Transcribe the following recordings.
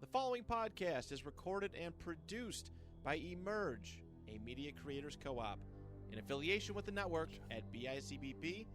The following podcast is recorded and produced by Emerge, a media creators co-op, in affiliation with the network at bicbp-radio.com.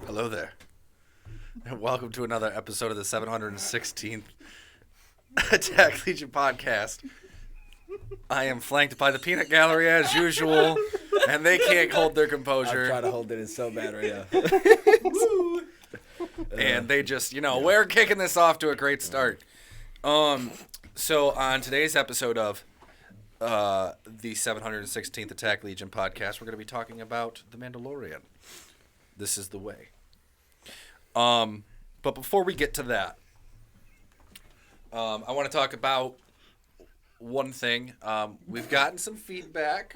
Hello there, and welcome to another episode of the 716th Attack Legion podcast. I am flanked by the Peanut Gallery as usual, and they can't hold their composure. I'm trying to hold it in so bad right now. And they just, we're kicking this off to a great start. So on today's episode of the 716th Attack Legion podcast, we're going to be talking about The Mandalorian. This is the way. But before we get to that, I want to talk about one thing. We've gotten some feedback.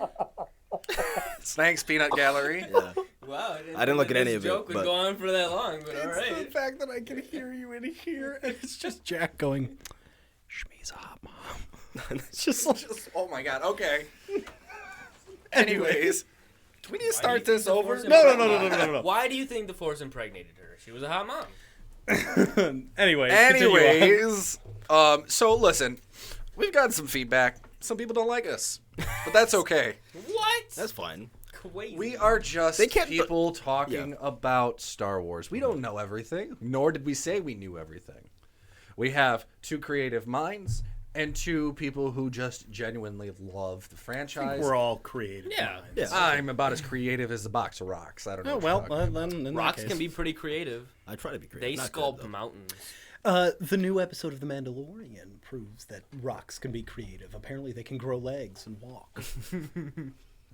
Thanks, Peanut Gallery. Yeah. Wow, I didn't look at any of it. Joke would go on for that long, but all It's right. the fact that I can hear you in here, and it's just Jack going, "Shmee's a hot mom." It's just, oh my god. Okay. Anyways, do we need to start this over? No. Why do you think the Force impregnated her? She was a hot mom. Anyways, so listen, we've gotten some feedback. Some people don't like us, but that's okay. What? That's fine. Crazy. We are just They can't- people talking about Star Wars. We don't know everything, nor did we say we knew everything. We have two creative minds and two people who just genuinely love the franchise. We're all creative. Yeah. minds. Yeah. I'm about as creative as a box of rocks. I don't know. Oh, what well, you're talking about. then in Rocks that case. can be pretty creative. I try to be creative. They Not sculpt good, though. mountains. The new episode of The Mandalorian proves that rocks can be creative. Apparently, they can grow legs and walk.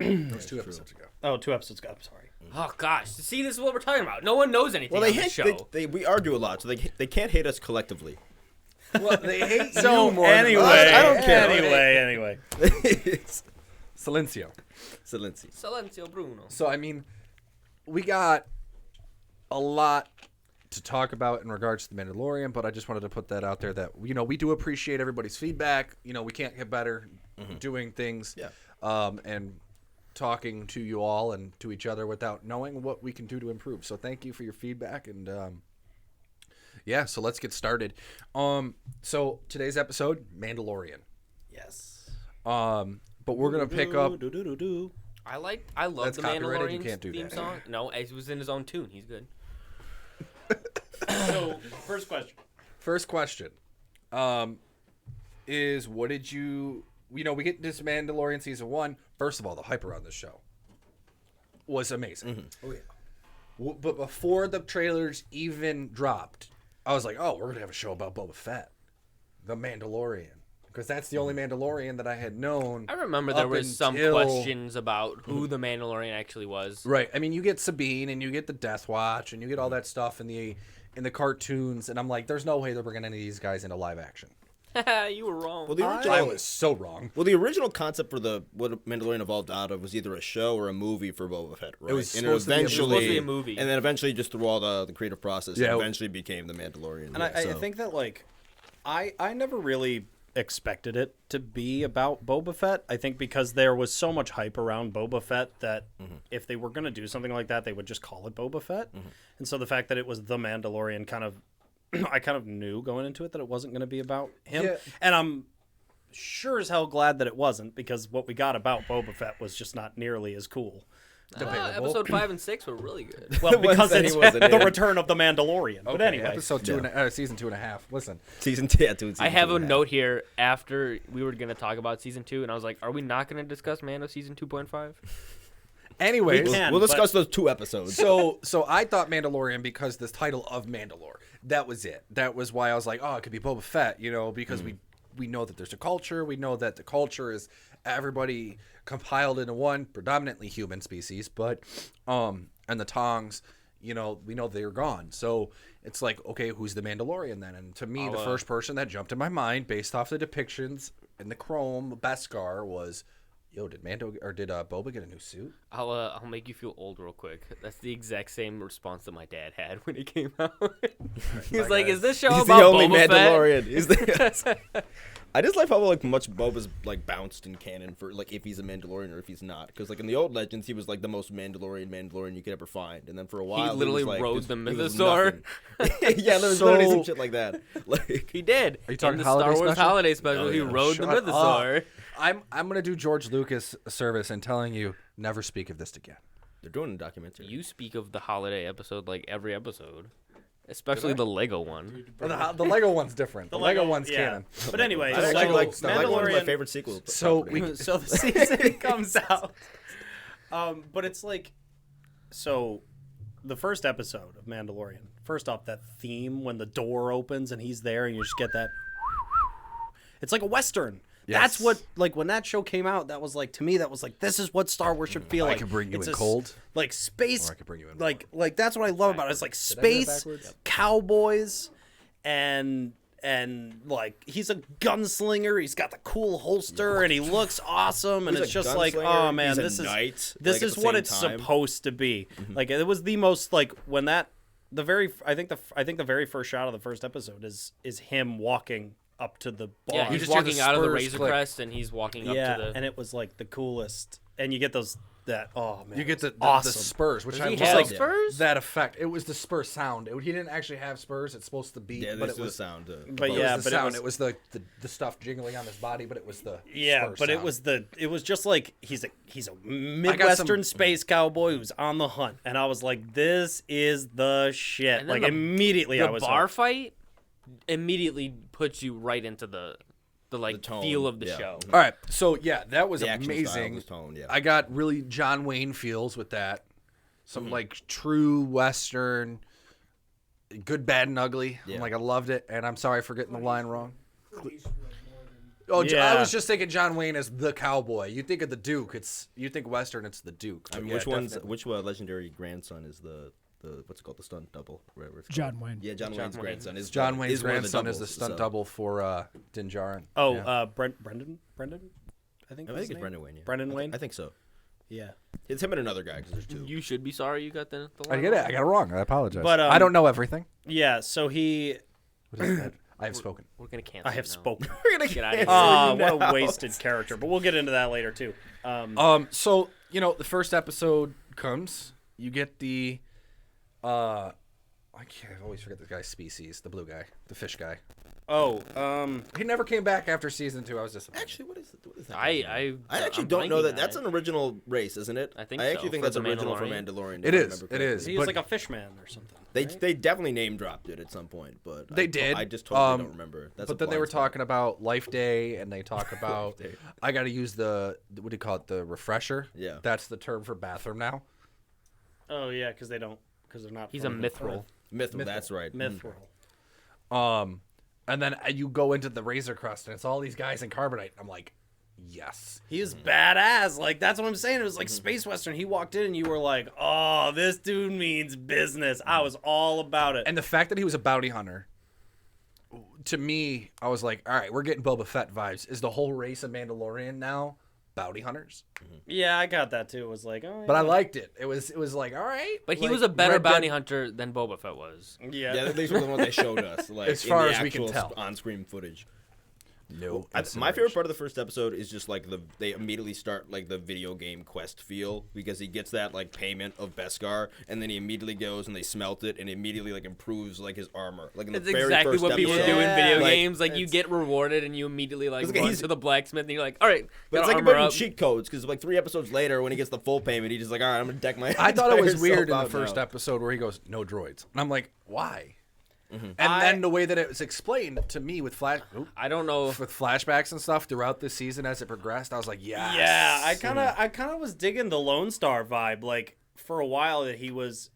That was 2 episodes ago. Oh, 2 episodes ago. I'm sorry. Oh gosh, see, this is what we're talking about. No one knows anything Well, they on hate. the show. We argue a lot, so they can't hate us collectively. Well, they hate So you more anyway, than us. I don't care. Anyway. Silencio. Silenci. Silencio Bruno. So, I mean, we got a lot to talk about in regards to The Mandalorian, but I just wanted to put that out there that, we do appreciate everybody's feedback. We can't get better doing things and talking to you all and to each other without knowing what we can do to improve. So thank you for your feedback. And, so let's get started. So today's episode, Mandalorian. Yes. But we're going to pick up... I love That's the copyrighted, you Mandalorian's can't do theme that. song. No, it was in his own tune. He's good. So, first question. First question is what did you... we get this Mandalorian Season 1. First of all, the hype around this show was amazing. Oh yeah. But before the trailers even dropped, I was like, oh, we're going to have a show about Boba Fett. The Mandalorian. Because that's the only Mandalorian that I had known. I remember there up was some until- questions about who the Mandalorian actually was. Right. I mean, you get Sabine and you get the Death Watch and you get all that stuff in the cartoons. And I'm like, there's no way they're bringing any of these guys into live action. You were wrong. Well, the original. I was so wrong. Well, the original concept for what Mandalorian evolved out of was either a show or a movie for Boba Fett, right? It was and supposed to be a- it was eventually, supposed to be a movie. and then eventually just through all the creative process, Yeah. it eventually became the Mandalorian. And I think that, I never really expected it to be about Boba Fett. I think because there was so much hype around Boba Fett that if they were going to do something like that, they would just call it Boba Fett. And so the fact that it was The Mandalorian I kind of knew going into it that it wasn't going to be about him. Yeah. And I'm sure as hell glad that it wasn't, because what we got about Boba Fett was just not nearly as cool. Episode 5 and 6 were really good. Well, because said it's he wasn't the in. return of the Mandalorian. But anyway, Episode 2 season 2.5. Listen. season 2. I have a note here after we were going to talk about season 2, and I was like, are we not going to discuss Mando season 2.5? Anyways, We can. We'll discuss those 2 episodes. so I thought Mandalorian because the title of Mandalore. That was it. That was why I was like, oh, it could be Boba Fett, because we know that there's a culture. We know that the culture is everybody compiled into one, predominantly human species. But and the Tongs, you know, we know they're gone. So it's like, okay, who's the Mandalorian then? And to me, the first person that jumped in my mind, based off the depictions in the Chrome Beskar, was, yo, did Boba get a new suit? I'll make you feel old real quick. That's the exact same response that my dad had when it came out. He was like, "Is this show He's about the only Boba Mandalorian. Fett?" He's the... I just like how like much Boba's like bounced in canon for like if he's a Mandalorian or if he's not. Because like in the old Legends, he was like the most Mandalorian you could ever find, and then for a while He literally was, like, rode the he was Mythosaur. nothing. Yeah, there was literally some shit like that. Like He did. Are you talking in the holiday Star Wars special? holiday special? Oh, He yeah. rode the Shut Mythosaur. I'm gonna do George Lucas a service and telling you never speak of this again. they're doing a documentary. You speak of the holiday episode like every episode, especially the Lego one. The Lego one's different. The Lego one's canon. But anyway, I actually so like one of my Mandalorian. favorite sequels. So property. we So the season comes out. But it's like, so the first episode of Mandalorian. First off, that theme when the door opens and he's there, and you just get that. It's like a Western. Yes. That's what, like, when that show came out, that was like, to me, that was like, this is what Star Wars should feel I like. can bring you It's in a cold, like space, or I can bring you in like that's what I love about it. It's like Did I do that space backwards? cowboys, and like he's a gunslinger. He's got the cool holster, and he looks awesome. And He's it's a just like, gunslinger, oh man, he's a this is knight, this like, at is the what same it's time. supposed to be. Like it was the most like when that I think the very first shot of the first episode is him walking up to the bar. Yeah, You he's just hear the walking out of the spurs Razor click. Crest and he's walking up yeah, to the. and it was like the coolest. And you get oh man, you get the awesome. spurs, which Does I he just have like spurs? that effect. It was the spur sound. He didn't actually have spurs. It's supposed to be, Yeah, but this it is was the sound. But it yeah, was the but sound. it It was the stuff jingling on his body, but it was the Yeah, spur but sound. it was just like he's a Midwestern space cowboy who's on the hunt, and I was like, this is the shit. And then Like immediately, I the was bar hooked. fight immediately puts you right into the like tone, feel of the yeah. show. All right, so yeah, that was The action style, amazing. the tone, yeah. I got really John Wayne feels with that. Some like true Western, good, bad, and ugly. Yeah. I'm like, I loved it, and I'm sorry for getting the line wrong. Oh, Yeah. I was just thinking John Wayne as the cowboy. You think of the Duke, you think Western, it's the Duke. I But mean, yeah, which one's definitely. which legendary grandson is the what's it called, the stunt double, whatever it's called. John Wayne. Yeah, John Wayne's Wayne. grandson is John is Wayne's one of the grandson is the doubles, stunt so- double for Din Djarin. Oh, Yeah. Brendan, I think. I was his think it's name? Brendan Wayne. Yeah. Brendan Wayne. I think so. Yeah, It's him and another guy because there's two. You should be sorry you got the I line get it. wrong. I got it wrong. I apologize. But, I don't know everything. yeah. So he, What is that? I have spoken. We're gonna cancel. I have it now. spoken. We're gonna Get out of here. Ah, what a wasted character. But we'll get into that later too. So the first episode comes. You get the, I always forget the guy's species. The blue guy, the fish guy. He never came back after season 2. I was disappointed. Actually, what is that? I actually I'm don't know blanking that. on That's it. an original race, isn't it? I think I so, actually think for that's the original for Mandalorian. Mandalorian. It if I is, remember it correctly. is. He was But- like a fishman or something. They right? they definitely name dropped it at some point, but They did. I just totally don't remember. That's but then they were talking about Life Day, and they talk about. Day. I got to use what do you call it? The refresher. Yeah. That's the term for bathroom now. Oh yeah, because they're not. He's a from mithril. Mithril. That's right. Mithril. And then you go into the Razor Crest, and it's all these guys in carbonite. I'm like, yes. He was badass. Like that's what I'm saying. It was like space western. He walked in and you were like, "Oh, this dude means business." I was all about it. And the fact that he was a bounty hunter, to me, I was like, all right, we're getting Boba Fett vibes. Is the whole race of Mandalorian now bounty hunters? yeah, I got that too. It was like, oh, But I yeah. liked it. It was like, all right. But he like, was a better Red Dead- bounty hunter than Boba Fett was. Yeah. Yeah, these were the ones they showed us. Like As far in the as we can actual tell. on-screen footage. No. My favorite part of the first episode is just like they immediately start like the video game quest feel because he gets that like payment of Beskar and then he immediately goes and they smelt it and immediately like improves like his armor. Like in the It's very exactly first what people episode. do in video Like, games. Like you it's- get rewarded and you immediately like It's like run he's- to the blacksmith and you're like, all right, But it's gotta like armor about up. cheat codes because like 3 episodes later when he gets the full payment he's just like, all right, I'm gonna deck my. I thought it was entire weird in self the out first now. episode where he goes, no droids. And I'm like, why? And then the way that it was explained to me with I don't know. with flashbacks and stuff throughout the season as it progressed, I was like, yes. Yeah, I kind of was digging the Lone Star vibe. Like for a while, that he was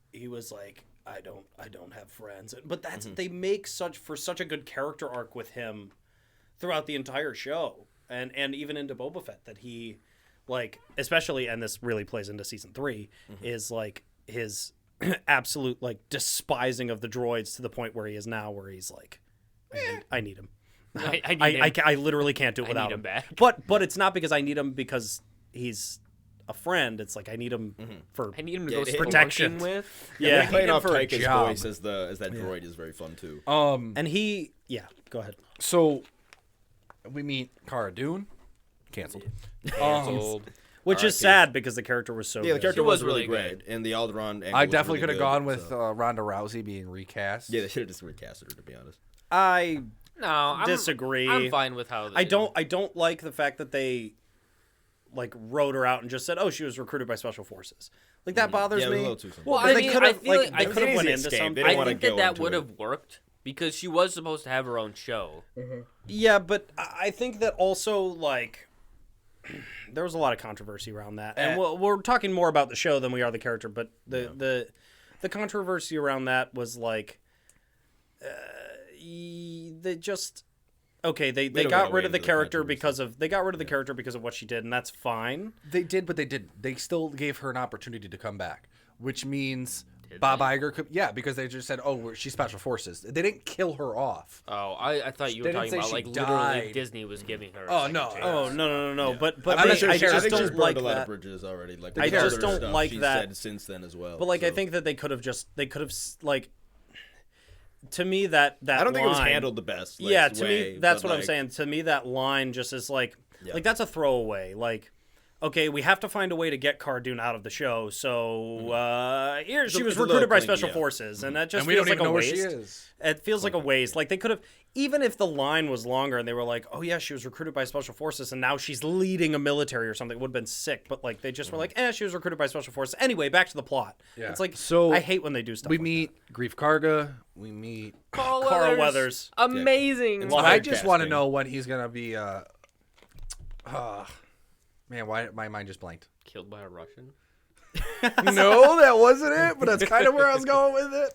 like, I don't have friends. But that's they make such a good character arc with him throughout the entire show, and even into Boba Fett, that he, like, especially, and this really plays into season 3, is like his absolute like despising of the droids to the point where he is now, where he's like, I need him. I need him. I literally can't do it without need him back. But it's not because I need him because he's a friend. It's like I need him for I need him to go protection protection with. Yeah, playing off for a Taika's job. voice as that droid is very fun too. and he go ahead. So we meet Cara Dune. Canceled. Canceled. Which is sad because the character was so Yeah, the good. character She was was really really great, and the Alderaan. Angle I was definitely really could have good, gone with so- Ronda Rousey being recast. Yeah, they should have just recasted her, to be honest. I No, I'm, disagree. I'm fine with how. I don't like the fact that they like wrote her out and just said, "Oh, she was recruited by special forces." Like that bothers Yeah, it was a me. little too simple. Well, They I mean, could've, I feel like, like they I could've could went easy into escape. some. They didn't I wanna think go that into would it. have worked because she was supposed to have her own show. Yeah, but I think that also like there was a lot of controversy around that, and we're talking more about the show than we are the character. But the controversy around that was like they just they don't got get rid away of the with the character because of what she did, and that's fine. They did, but they didn't. They still gave her an opportunity to come back, which means Bob Iger could. Yeah, because they just said, "Oh, she's special forces." They didn't kill her off. Oh, I thought you were They didn't talking say about she like died. literally Disney was giving her. a Oh, second no. chance. Oh no! But I'm not sure I she- I just think she's don't burned like a lot of that. bridges already. Like I the just other don't stuff like she's that. said since then as well. But like I so. think that they could have like to me that I don't think it was line- handled the best. Like, Yeah, to way, me that's but, what I'm like, saying. To me that line just is like Yeah. like that's a throwaway. Like okay, we have to find a way to get Cara Dune out of the show. So here she was it's a recruited little by clinky, special yeah. forces, and that just And we feels don't like even a know where waste. she is. It feels like a waste. Like they could have, even if the line was longer and they were like, "Oh yeah, she was recruited by special forces, and now she's leading a military or something," it would have been sick. But like they just were like, she was recruited by special forces. Anyway, back to the plot. Yeah. It's like So, I hate when they do stuff. We like meet Grief Karga. We meet. Carl Weathers. Amazing. It's I Live just want to casting. know when he's gonna be. Man, why my mind just blanked? Killed by a Russian. No, that wasn't it. But that's kind of where I was going with it.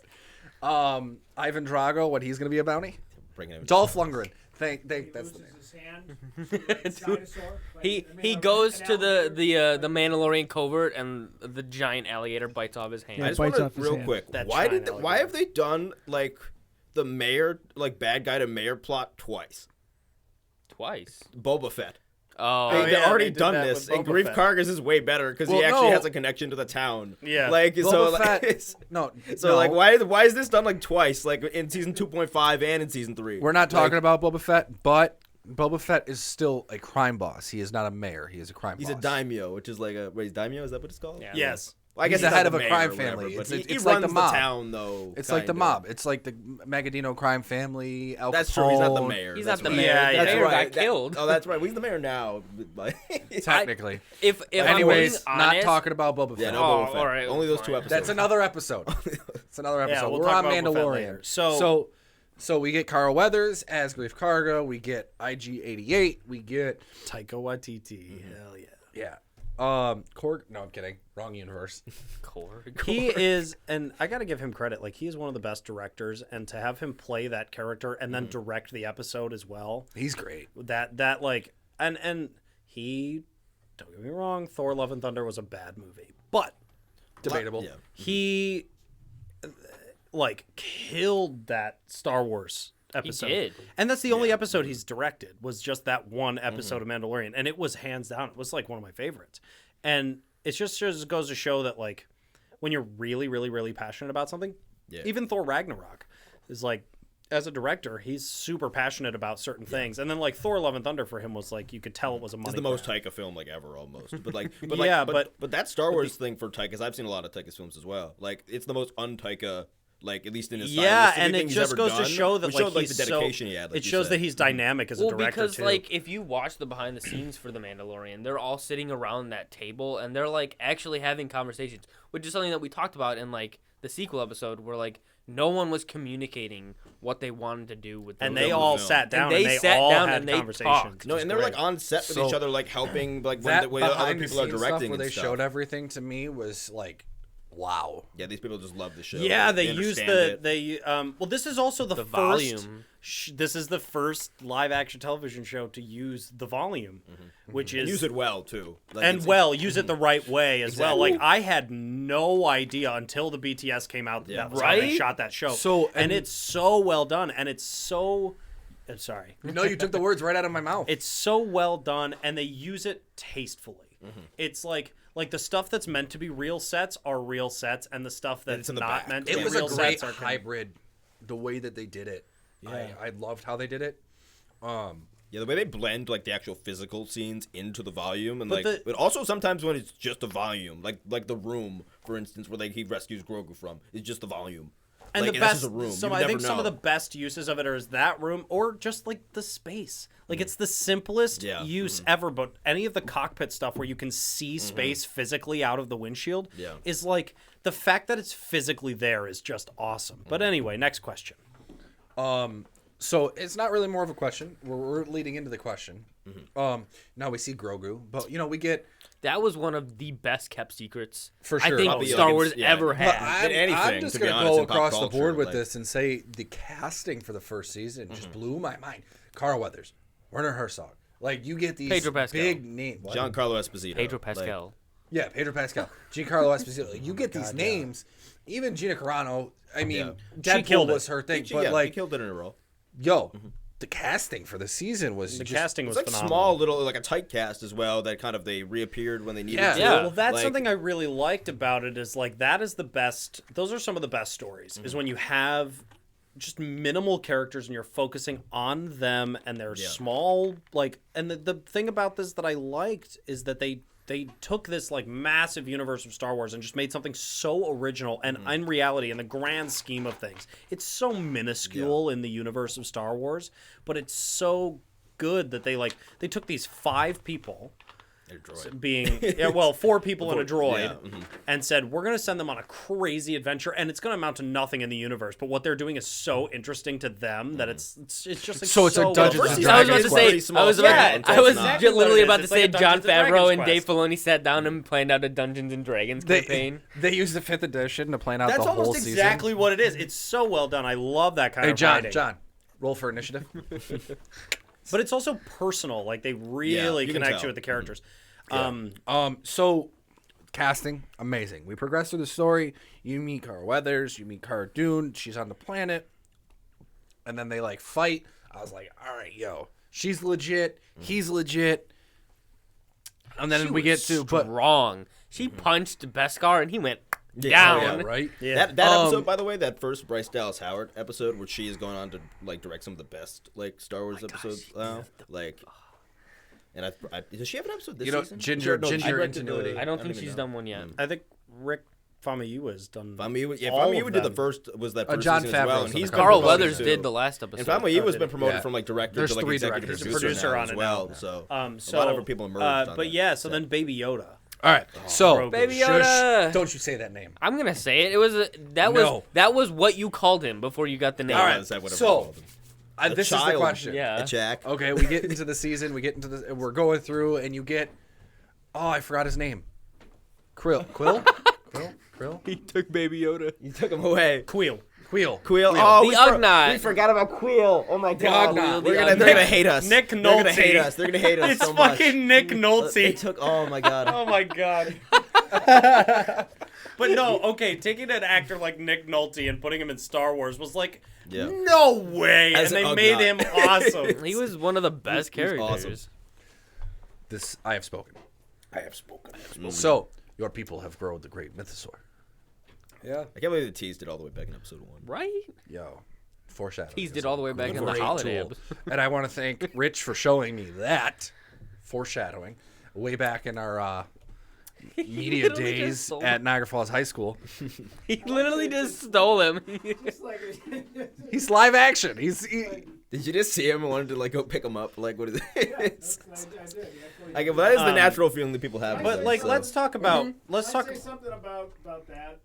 Ivan Drago, when he's gonna be a bounty. bringing him- Dolph Lundgren. That's the name. His hand, dinosaur. He goes to the Mandalorian covert and the giant alligator bites off his hand. I just bites want off to his real hand. quick. That Why giant why have they done like the mayor like bad guy to mayor plot twice? Twice. Boba Fett. Oh, They've yeah, already they did done that this, with and Boba Grief Fett. Kargas is way better because Well, he actually no. has a connection to the town. Yeah. like so. Boba Like, Fett. it's- No. so no. like why is this done like twice? Like in season 2.5 and in season 3. We're not talking about Boba Fett, but Boba Fett is still a crime boss. He is not a mayor. He is a crime He's boss. a daimyo, which is like a wait, daimyo is that what it's called? Yeah. Yes. Well, I guess He's the not head of a mayor crime or whatever, family. but It's he like runs the mob. town though. It's like the kinda. mob. It's like the Magadino crime family. Al That's true. He's not the Capone, mayor. He's That's not the right. mayor. Yeah, the yeah. mayor right. got killed. Oh, that's right. Well, he's the mayor now. Like, Technically. If Anyways, I'm being not honest, talking about Boba Fett. yeah, no, Oh, Boba Fett. all right, Only those fine. 2 episodes. That's another episode. It's another episode. we'll We're talk on about Boba Fett later. Mandalorian. So we get Carl Weathers as Grief Karga. We get IG-88. We get Taika Waititi. Hell yeah. yeah. Korg. No, I'm kidding. Wrong universe. He is, and I got to give him credit. Like he is one of the best directors, and to have him play that character and then direct the episode as well. He's great. That like, and he, don't get me wrong, Thor: Love and Thunder was a bad movie, but Debatable. Yeah. he like killed that Star Wars episode. did. And that's the only episode he's directed, was just that one episode of Mandalorian, and it was hands down, it was like one of my favorites. And it just goes to show that like when you're really really really passionate about something, even Thor Ragnarok is like, as a director, he's super passionate about certain things. And then like Thor: Love and Thunder for him was like, you could tell it was a money It's the most grab. Taika film like ever, almost. But like, Yeah, but that Star Wars thing for Taika, 'cause I've seen a lot of Taika's films as well. Like, it's the most un-Taika, like at least in his Yeah, stylistic and thing it he's just ever goes done, to show that which like showed, like he's the dedication so, he had. Like it you shows said. that he's dynamic as a Well, director because too. like if you watch the behind the scenes for the Mandalorian, they're all sitting around that table and they're like actually having conversations, which is something that we talked about in like the sequel episode, where like no one was communicating what they wanted to do with the and they film. all Film. sat down And and they they sat all down had and they conversations. talked. No, which and is they're like great. on set with So, each other, like helping, like when That the way other behind people the are scenes directing stuff where and they stuff. showed everything to me was like Wow. Yeah, these people just love the show. Yeah, they use understand the it. well, this is also the first volume. This is the first live action television show to use the volume, which is And use it well too. Like, and use it the right way as well. Exactly. Like I had no idea until the BTS came out that was how they Right? shot that show. So- and it's so well done, and it's so. Sorry. No, you took the words right out of my mouth. It's so well done, and they use it tastefully. It's like the stuff that's meant to be real sets are real sets, and the stuff that's in the not back. meant to It be was a real great sets are hybrid, the way that they did it. Yeah. I loved how they did it. Yeah, the way they blend like the actual physical scenes into the volume, and But but also sometimes when it's just a volume, like the room, for instance, where he rescues Grogu from, is just the volume. And like, the this best, is a room. so You I never think some of know. the best uses of it is that room, or just like the space. Like it's the simplest Yeah. use ever. But any of the cockpit stuff where you can see space physically out of the windshield Yeah. is like the fact that it's physically there is just awesome. But anyway, next question. So it's not really more of a question. We're leading into the question. Now we see Grogu, but we get That was one of the best kept secrets For I sure. think Probably, Star like, Wars yeah. ever But had. than anything, I'm just to be gonna honest, go in pop across the culture, board with like- this and say the casting for the first season just blew my mind. Carl Weathers, Werner Herzog, like you get these Pedro Pascal. big names. Giancarlo Esposito. Pedro like, Pascal. Yeah, Pedro Pascal, Giancarlo Esposito. Like, you get these names. Even Gina Carano. I mean, She killed Deadpool it. was her thing, he but killed it in a row. yo, the casting for the season was The just, casting It's was like phenomenal. small little, like a tight cast as well. That kind of they reappeared when they needed Yeah. to. Yeah. Well, that's Like, something I really liked about it is like that is the best. Those are some of the best stories. Is when you have just minimal characters and you're focusing on them and they're small. Like, and the thing about this that I liked is that they took this like massive universe of Star Wars and just made something so original. And in reality, in the grand scheme of things, it's so minuscule in the universe of Star Wars, but it's so good that they took these 5 people. They're droid. Being 4 people and a droid, Yeah, and said we're going to send them on a crazy adventure, and it's going to amount to nothing in the universe. But what they're doing is so interesting to them that it's just like So it's a well Dungeons done. and I was about Dragons to quest. Pretty say, small I was scale about, until I was it's not. Exactly what literally it about is. to It's say like a John Dungeons and Favreau Dragons and Dave quest. Filoni sat down and planned out a Dungeons and Dragons campaign. They used the 5th edition to plan out That's the whole almost season. exactly what it is. It's so well done. I love that kind Hey, of John, writing. roll for initiative. But it's also personal. Like they really you can connect tell. you with the characters. So casting, amazing. We progress through the story. You meet Carl Weathers, you meet Cara Dune. She's on the planet, and then they like fight. I was like, all right, yo, she's legit. He's legit. And then She we get was to, but strong. She punched Beskar and he went Yeah, down. yeah, right? Yeah. That episode, by the way, that first Bryce Dallas Howard episode, where she is going on to like direct some of the best like Star Wars episodes now, like. And does she have an episode this season? ginger She directed ingenuity. I don't think even she's know. done one yet. I think Rick Famuyiwa has done. Famuyiwa, all of Famuyiwa did the them. first that first John season as well, Favreau's and done he's the been Carl promoted Weathers too. did the last episode. And Famuyiwa's did been he? promoted Yeah. from like director There's to like 3 executive directors. producer, Producer now on as it well. now. So, So a lot of people emerged. on but that. yeah, so then Baby Yoda. All right, so Grogu. Baby shush. Yoda. Don't you say that name. I'm gonna say it. It was No. that was what you called him before you got the name. All right, Is that whatever so- they called him? This is the child. question. Yeah. A Jack. Okay, we get into the season. We get into the. We're going through, and you get. Oh, I forgot his name. Quill. He took Baby Yoda. You took him away. Queel. Queel. Queel. The Oh, Ugnaught. we forgot about Queel. Oh my god. Ugnaught. They're gonna hate us. Nick They're gonna Nolte. hate us. They're gonna hate us It's so much. fucking Nick They Nolte. took. Oh my god. Oh my god. But no, okay, taking an actor like Nick Nolte and putting him in Star Wars was like, Yeah. no way. As And they an made him Ugnaught. awesome. He was one of the best He was characters. awesome. This I have spoken. I have spoken. So your people have grown the great mythosaur. Yeah. I can't believe they teased it all the way back in episode 1. Right? Yo, foreshadowing. Teased is it all a the way back in the great holiday tool. And I want to thank Rich for showing me that foreshadowing way back in our media literally just days stole at Niagara Falls High School. He literally just stole him. Just like He's live action. Did you just see him and wanted to like go pick him up? Like what is it? I did. Yeah, Like, that is the natural feeling that people have. But like, let's talk about let's I'd talk. say something about that.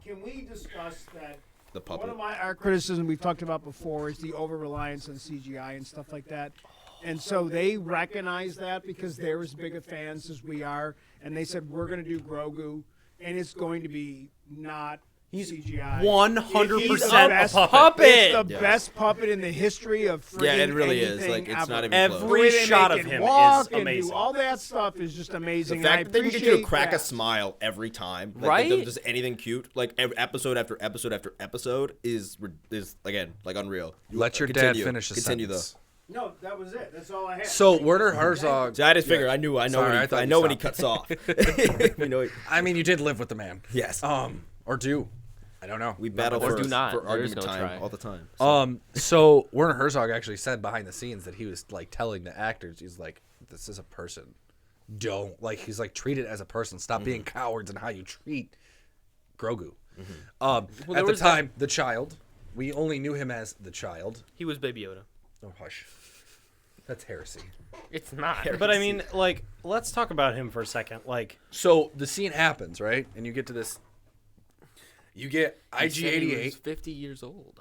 Can we discuss that? the puppet. One of our criticisms we've talked about before is the over-reliance on CGI and stuff like that. And so they recognize that because they're as big a fans as we are. And they said, we're going to do Grogu. and it's going to be not CGI. 100% He's the a best puppet. It's the best puppet in the history of friggin' Yeah, it really is. anything Like, it's ever. not even Every close. The way they shot make of it him walk is and amazing. do all that stuff is just amazing. The and I fact that they can get you to appreciate crack a that. smile every time, like, Right? They do just anything cute, like every episode after episode after episode is again like unreal. Let your Continue. dad finish his Continue sentence. No, that was it. That's all I had. So Werner Herzog. See, I just figured I know Sorry, when I he, thought I you know when he stopped. cuts off. You know, I mean, you did live with the man. yes. Or do. I don't know. We battle Or for, do not. for There is argument no time try. all the time. So Werner Herzog actually said behind the scenes that he was like telling the actors, he's like, "This is a person. Don't like." He's like, "Treat it as a person. Stop being cowards in how you treat Grogu." At there the was time, the child. We only knew him as the child. He was Baby Yoda. Oh hush, that's heresy. It's not. But I mean, like, let's talk about him for a second. Like, So the scene happens, right? And you get to this. You get He said he was IG-88, 50 years old.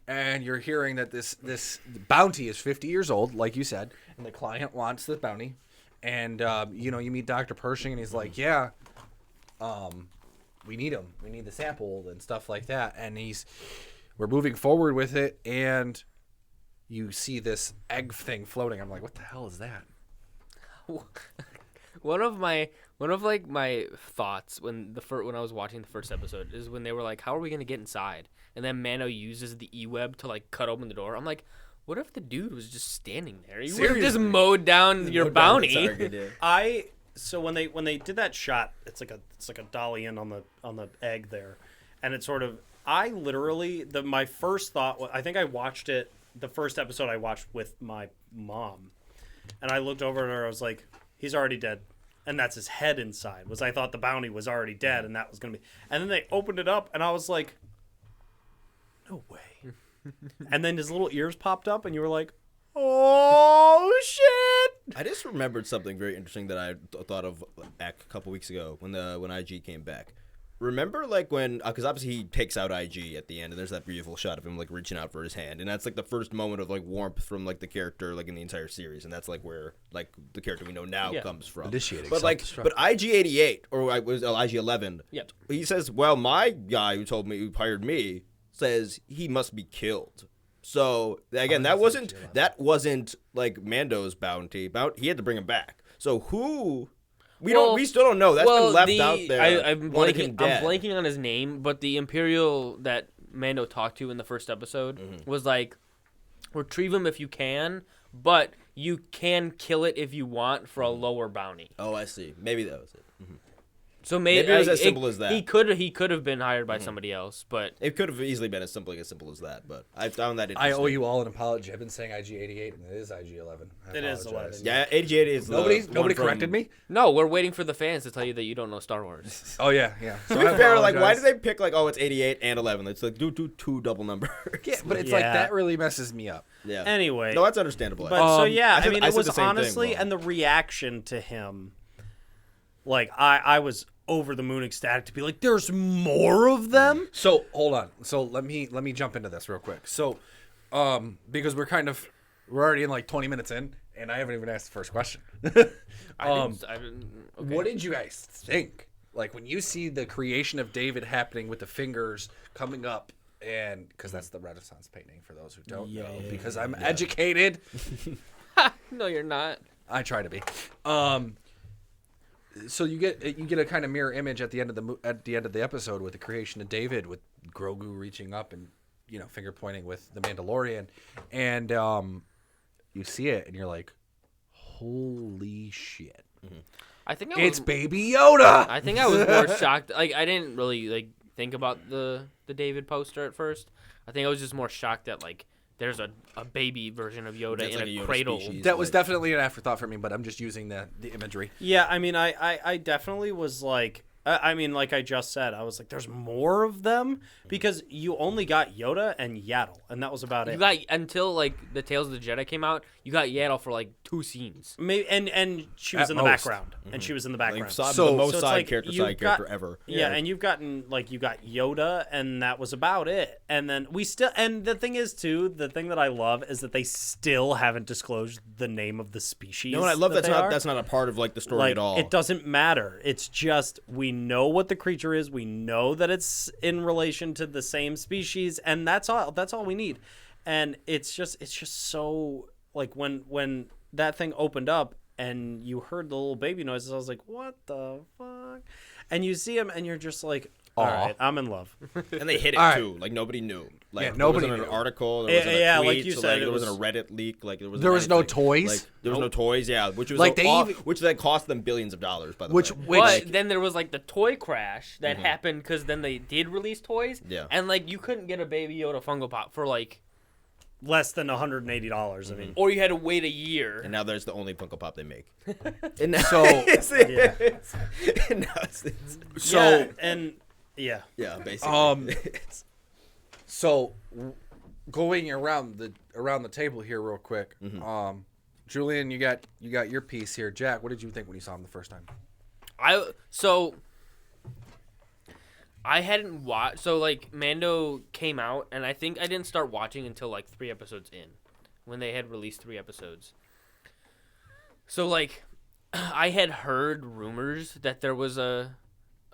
and you're hearing that this bounty is 50 years old, like you said, and the client wants the bounty. And you meet Dr. Pershing, and he's like, "Yeah, we need him. We need the sample and stuff like that." And we're moving forward with it, and you see this egg thing floating. I'm like, "What the hell is that?" One of my thoughts when I was watching the first episode is when they were like, "How are we gonna get inside?" And then Mando uses the E-web to like cut open the door. I'm like, what if the dude was just standing there? You would have just Seriously. mowed down your bounty. so when they did that shot, it's like a dolly in on the egg there, and it's sort of my first thought was, I think I watched it the first episode I watched with my mom, and I looked over at her. I was like, he's already dead, and that's his head inside. I thought the bounty was already dead, and that was gonna be. And then they opened it up, and I was like, no way. And then his little ears popped up, and you were like, oh shit. I just remembered something very interesting that I thought of back a couple weeks ago when IG came back. Remember, like, when, because obviously he takes out IG at the end, and there's that beautiful shot of him, like, reaching out for his hand, and that's, like, the first moment of, like, warmth from, like, the character, like, in the entire series, and that's, like, where, like, the character we know now comes from. Initiating but, like, but IG-88, or was IG-11, Yep. he says, well, my guy who hired me, says he must be killed. So, again, that wasn't, like, Mando's bounty. He had to bring him back. So, who... We still don't know. That's been left out there. I'm blanking on his name, but the Imperial that Mando talked to in the first episode was like, retrieve him if you can, but you can kill it if you want for a lower bounty. Oh, I see. Maybe that was it. So Maybe it was as simple as that. He could have been hired by somebody else, but It could have easily been as simple as that, but I found that I interesting. owe you all an apology. I've been saying IG-88, and it is IG-11. It is 11. Yeah, IG-88 is Nobody one from- corrected me. no, we're waiting for the fans to tell you that you don't know Star Wars. Oh yeah. To be fair, like, why did they pick, like, oh, it's 88 and 11? It's like, do two double numbers. Yeah, but it's like Yeah. that really messes me up. Yeah. Anyway. No, that's understandable. But so yeah, I said- I mean, I it said was the same thing, honestly, Ron. and the reaction to him, like I was over the moon ecstatic to be like, there's more of them. So hold on. So let me jump into this real quick. So, because we're already in like 20 minutes in, and I haven't even asked the first question. I didn't, okay. What did you guys think? Like when you see the creation of David happening with the fingers coming up, and because that's the Renaissance painting for those who don't know, because I'm educated. No, you're not. I try to be. So you get a kind of mirror image at the end of the episode with the creation of David, with Grogu reaching up and finger pointing with the Mandalorian, and you see it and you're like, holy shit! I think It's Baby Yoda. I think I was more shocked. Like I didn't really like think about the David poster at first. I think I was just more shocked that like there's a baby version of Yoda That's in like a a Yoda cradle. species. That was definitely an afterthought for me, but I'm just using the imagery. Yeah, I mean, I definitely was like, I mean, like I just said, I was like, there's more of them because you only got Yoda and Yaddle, and that was about You it. got until like the Tales of the Jedi came out. You got Yaddle for like 2 scenes. Maybe, and she was At in the most. background, and she was in the background. Like, So- the most So it's side like character you've character ever. Yeah, and you've gotten you got Yoda, and that was about it. And then we still, and the thing is too, the thing that I love is that they still haven't disclosed the name of the species. No, and I love that that's not a part of like the story like at all. it doesn't matter. It's just we know what the creature is. We know that it's in relation to the same species, and that's all. That's all we need. And it's just so like when that thing opened up and you heard the little baby noises, I was like, what the fuck? And you see him, and you're just like, all Aw. right, I'm in love. And they hit it All right. too. Like nobody knew. Like Yeah, nobody there wasn't an knew. article. There wasn't Yeah, a tweet, like you so, said, there it wasn't was- a Reddit leak. Like there wasn't There was no anything. toys? Like, there was no toys. Yeah, which was Like, they even- which that cost them billions of dollars. By the Which way. But then there was like the toy crash that happened because then they did release toys. Yeah. And like you couldn't get a Baby Yoda Funko Pop for like, Less than $180. I mean, or you had to wait a year. And now there's the only Funko Pop they make. And now So- and now it's So yeah, and yeah. yeah, basically. It's- So, going around the table here real quick. Julian, you got your piece here. Jack, what did you think when you saw him the first time? I hadn't watched. So like Mando came out, and I think I didn't start watching until like 3 episodes in, when they had released 3 episodes. So like, I had heard rumors that there was a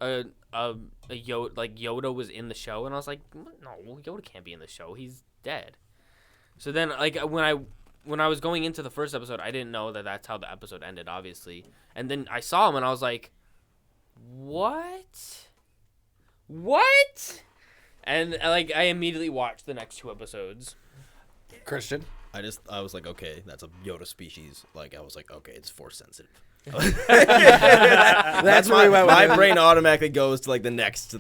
Yoda, like Yoda was in the show, and I was like, no, Yoda can't be in the show. He's dead. So then like when I was going into the first episode, I didn't know that that's how the episode ended, obviously. And then I saw him, and I was like, what? And like I immediately watched the next 2 episodes. Christian? I was like, okay, that's a Yoda species. Like I was like, okay, it's force sensitive. That's where we went with my it. brain automatically goes to the next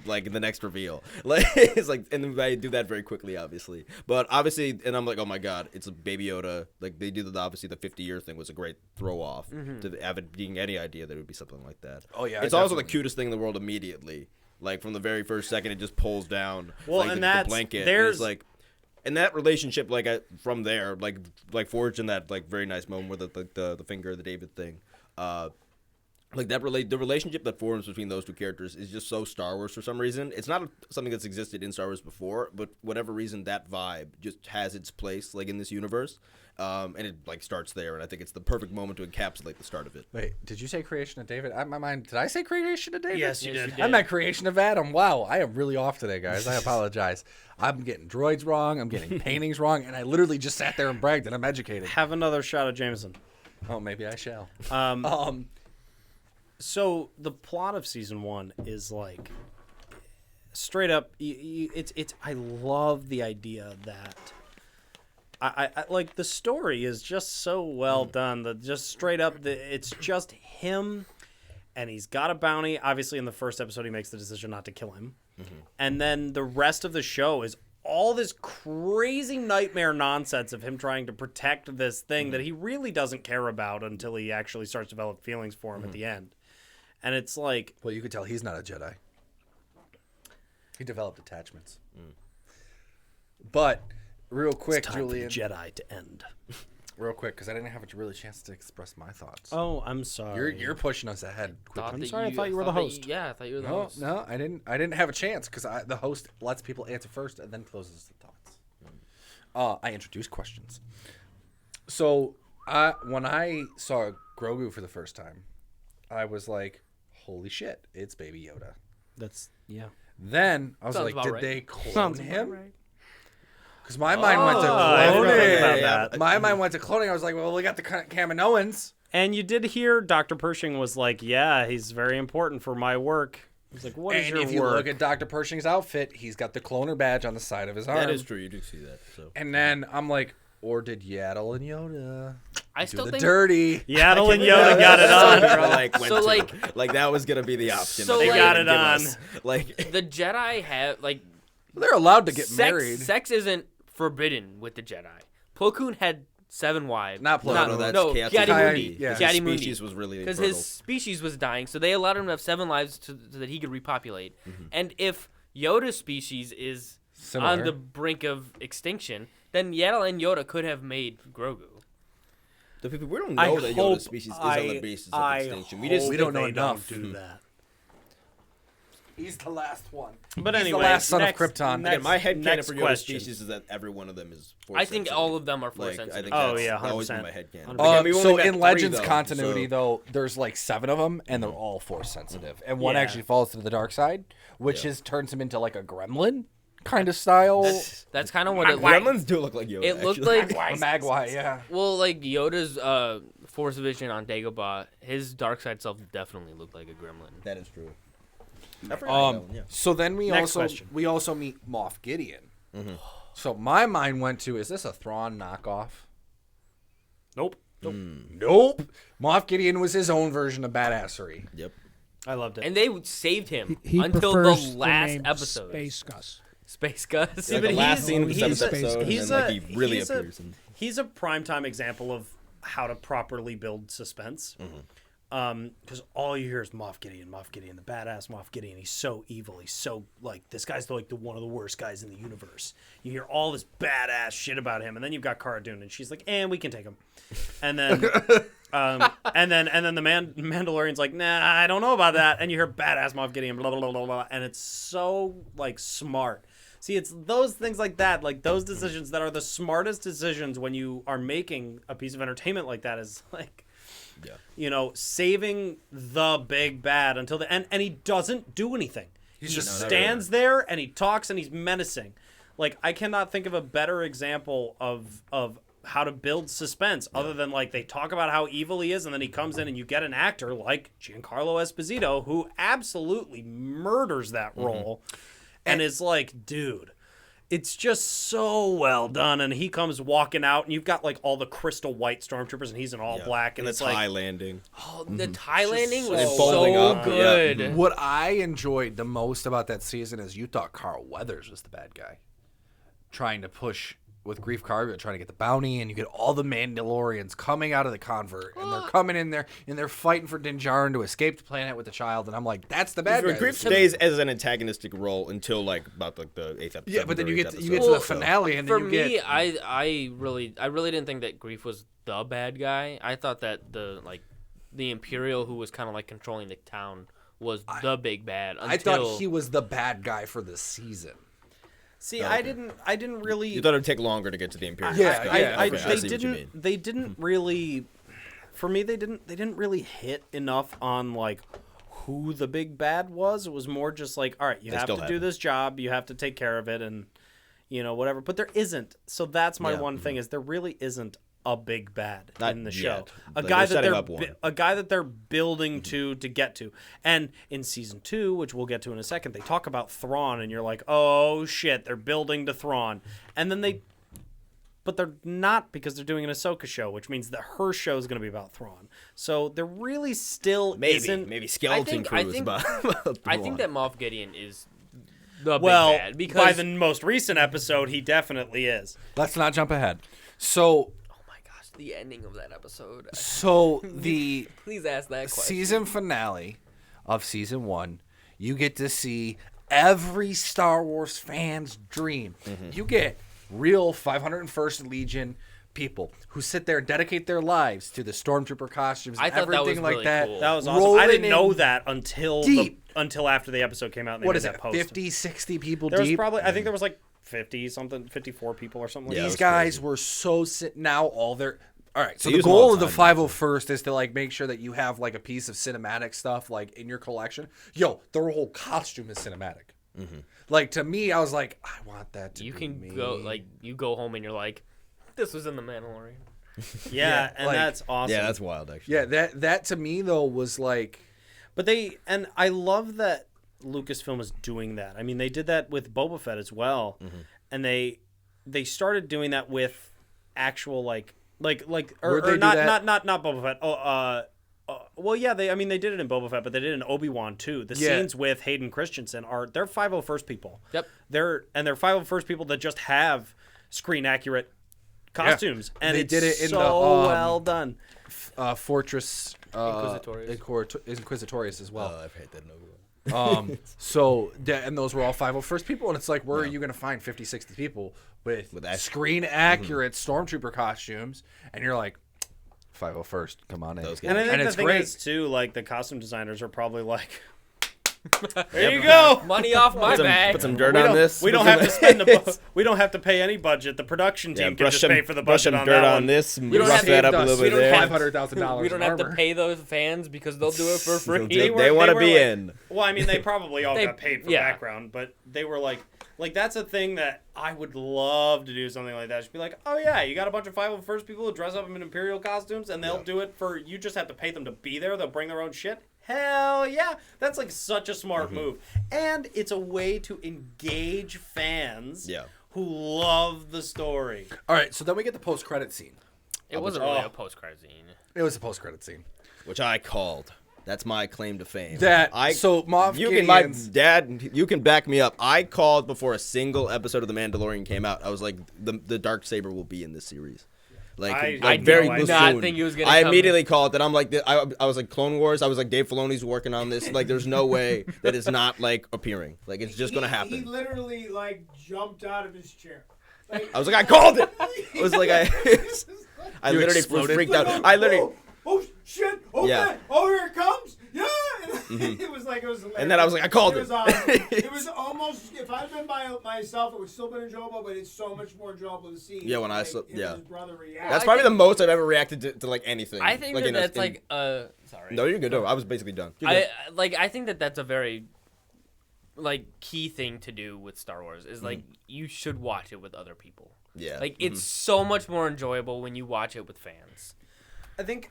reveal. Like it's like, and I do that very quickly, obviously. But obviously, and I'm like, oh my god, it's a Baby Yoda. Like they do obviously the 50-year thing was a great throw off to have it being any idea that it would be something like that. Oh, yeah, it's also the definitely. cutest thing in the world immediately. Like from the very first second, it just pulls down. Well, like, and the that's- blanket. And there's- it's like. And that relationship, from there, like forged in that very nice moment where the finger, the David thing, the relationship that forms between those 2 characters is just so Star Wars for some reason. It's not something that's existed in Star Wars before, but whatever reason that vibe just has its place in this universe, and it starts there. And I think it's the perfect moment to encapsulate the start of it. Wait, did you say creation of David? My mind. Did I say creation of David? Yes, you did. I meant creation of Adam. Wow, I am really off today, guys. I apologize. I'm getting droids wrong. I'm getting paintings wrong, and I literally just sat there and bragged that I'm educated. Have another shot of Jameson. Oh, maybe I shall. So the plot of season 1 is like straight up. It's. I love the idea that I like the story is just so well done. Just straight up. It's just him, and he's got a bounty. Obviously, in the first episode, he makes the decision not to kill him, and then the rest of the show is all this crazy nightmare nonsense of him trying to protect this thing that he really doesn't care about until he actually starts to develop feelings for him at the end. And it's like, Well, you could tell he's not a Jedi. He developed attachments. But real quick, it's time Julian. for the Jedi to end. Real quick, because I didn't have a really chance to express my thoughts. Oh, I'm sorry. You're pushing us ahead. Thought I'm that sorry, I thought you were the host. Yeah, I thought you were the No, host. no, I didn't have a chance because the host lets people answer first and then closes the thoughts. I introduce questions. So when I saw Grogu for the first time, I was like, "Holy shit, it's Baby Yoda." That's yeah. Then I was Sounds like, about "Did right. they clone Sounds him?" Because my mind went to I forgot cloning. about that. My mind went to cloning. I was like, "Well, we got the Kaminoans." And you did hear Dr. Pershing was like, "Yeah, he's very important for my work." I was like, "What is And your if you work?" look at Dr. Pershing's outfit, he's got the cloner badge on the side of his arm. That is true. You do see that. So. And then I'm like, or did Yaddle and Yoda I do still the think dirty? Yaddle and Yoda got it on. Went So, to. Like that was gonna be the option. So, that they like- were Got gonna it give on. us. Like the Jedi have like They're allowed to get sex. married. Sex isn't forbidden with the Jedi. Plo Koon had 7 wives. Not Plo no, Koon. that's no, Kiati Kiati Mundi. Mundi. Yeah. His Kiati Mundi. species was really Because fertile. his species was dying, so they allowed him to have 7 lives so that he could repopulate. And if Yoda's species is Similar. on the brink of extinction, then Yaddle and Yoda could have made Grogu. We don't I know that hope Yoda's species is on the basis of I extinction. We hope just We don't know they enough. do that. He's the last one. But He's anyway, the last son next- of Krypton. next- again, my headcanon next for Yoda's question. species is that every one of them is. I think all of them are force I sensitive. think Oh, that's yeah, always been 100%. my headcanon. Again, we've So only met in 3, Legends though, continuity, so- though, there's like 7 of them, and they're all force sensitive, and one Yeah. actually falls to the dark side, which turns him into like a gremlin kind of style. That's kind of what it looked. Gremlins do look like Yoda. It looked actually. like A Magwai, yeah. well, like Yoda's force vision on Dagobah. His dark side self definitely looked like a gremlin. That is true. I forgot that one, yeah. So then we Next also question. meet Moff Gideon. So my mind went to, is this a Thrawn knockoff? Nope. Nope. Moff Gideon was his own version of badassery. Yep. I loved it. And they saved him He until the prefers last name episode. Space Gus. Space Gus. Like but the last he's- scene of the he's- 7th episode, and he's then like a- he really he's a- appears. He's a primetime example of how to properly build suspense. Because all you hear is Moff Gideon, the badass Moff Gideon. He's so evil. He's so like this guy's like the one of the worst guys in the universe. You hear all this badass shit about him, and then you've got Cara Dune, and she's like, "And we can take him." And then, and then the Mandalorian's like, "Nah, I don't know about that." And you hear badass Moff Gideon, blah blah blah blah blah, and it's so like smart. See, it's those things like that, like those decisions that are the smartest decisions when you are making a piece of entertainment like that. Is like. Yeah. You know, saving the big bad until the end, and he doesn't do anything. He just stands there and he talks and he's menacing. Like I cannot think of a better example of how to build suspense other than like they talk about how evil he is, and then he comes in and you get an actor like Giancarlo Esposito who absolutely murders that role, and is like, dude. It's just so well done, and he comes walking out, and you've got like all the crystal white stormtroopers, and he's in all black, and the it's tie like landing. Oh, the tie landing was so bowling so up, good. What I enjoyed the most about that season is you thought Carl Weathers was the bad guy, trying to push with Grief Karga, trying to get the bounty, and you get all the Mandalorians coming out of the convert, and they're coming in there, and they're fighting for Din Djarin to escape the planet with the child, and I'm like, that's the bad guy. Grief stays as an antagonistic role until like about like the 8th episode. Yeah, but then you get episode. to the finale, and then For you me, get I really didn't think that Grief was the bad guy. I thought that the Imperial who was kind of like controlling the town was the big bad. Until... I thought he was the bad guy for the season. see, I didn't really. You thought it would take longer to get to the Imperial. Yeah, Sky. yeah, Okay, I they see what you mean. didn't really. For me, they didn't really hit enough on like who the big bad was. It was more just like, all right, you They have still to do haven't. this job, you have to take care of it, and you know whatever. But there isn't. So that's my Yeah. one thing is there really isn't a big bad Not in the yet. show. A Like, guy they're that setting they're up one. Mm-hmm. a guy that they're building to get to. And in season 2, which we'll get to in a second, they talk about Thrawn, and you're like, oh shit, they're building to Thrawn, and then they. But they're not, because they're doing an Ahsoka show, which means that her show is going to be about Thrawn. So there really still isn't. Maybe Skeleton Crew is about I think that Moff Gideon is the Well, big bad because by the most recent episode, he definitely is. Let's not jump ahead. So oh my gosh, the ending of that episode. the Please ask that question. season finale of season 1, you get to see every Star Wars fan's dream. You get real 501st Legion people who sit there and dedicate their lives to the stormtrooper costumes and I thought that everything was like really that. cool. That was awesome. I Rolling didn't know in that until deep. until after the episode came out. And they What made is that it? post. 50, 60 people There was deep. probably, I think there was like 50 something, 54 people or something like Yeah, that. These was guys crazy. were so now all their all right. So They the use them all goal of the the time, 501st is to like make sure that you have like a piece of cinematic stuff like in your collection. Yo, their whole costume is cinematic. Like to me, I was like, I want that to You be can me. go like you go home and you're like, this was in the Mandalorian. Yeah, and like- that's awesome. Yeah, that's wild actually. Yeah, that to me though was like But and I love that Lucasfilm is doing that. I mean, they did that with Boba Fett as well, and they started doing that with actual like Where'd they or do not that? not Boba Fett. Well, yeah, they did it in Boba Fett, but they did it in Obi-Wan too. The Yeah. scenes with Hayden Christensen they're 501st people. Yep. They're 501st people that just have screen accurate costumes, and They it's did it in so the, well done. Fortress Inquisitorius. Inquisitorius as well. I've hate that no. So and those were all 501st people, and it's like, where are you going to find 50, 60 people with that- screen accurate stormtrooper costumes? And you're like, 501st. Come on in. Those guys. And I think And the it's thing great. is too, like the costume designers are probably like, there you go. Money off my back. Put some dirt on this. We don't have to spend we don't have to pay any budget. The production team can just pay for the brush budget some on dirt that on one. this. And We don't rough have that to- up a we little bit don't there. have- $500,000. We don't have to pay those fans because they'll do it for free. They were- want to were be like- in. Well, I mean, they probably all They- got paid for yeah. background, but they were like that's a thing that I would love to do something like that. Just be like, oh yeah, you got a bunch of 501st people who dress up in Imperial costumes, and they'll do it for you. Just have to pay them to be there. They'll bring their own shit. Hell yeah, that's like such a smart move, and it's a way to engage fans Yeah. who love the story. All right, so then we get the post-credit scene. It wasn't really a post-credit scene. It was a post-credit scene. Which I called. That's my claim to fame. So Moff you can, my Gideon's- dad, you can back me up. I called before a single episode of The Mandalorian came out. I was like, the Darksaber will be in this series. I Very did not soon. think he was gonna I come immediately called it. I'm like, I was like, Clone Wars. I was like, Dave Filoni's working on this. Like, there's no way that it's not like appearing. Like, it's just gonna He happen. literally like jumped out of his chair. Like, I was like, I called it. I was like, I You literally exploded? freaked out. I literally. oh shit! Oh Yeah. man! Oh, here it comes! Yeah! It was like it was. And then I was like, I called It it. was awesome. It was almost. If I'd been by myself, it would still been enjoyable, but it's so much more enjoyable to see. Yeah, when I like, saw- him and yeah. his brother react. That's probably the most I've ever reacted to like anything. I think that that's like sorry. No, you're good. No, I was basically done. I think that that's a very like key thing to do with Star Wars is like you should watch it with other people. Yeah. Like it's so much more enjoyable when you watch it with fans. I think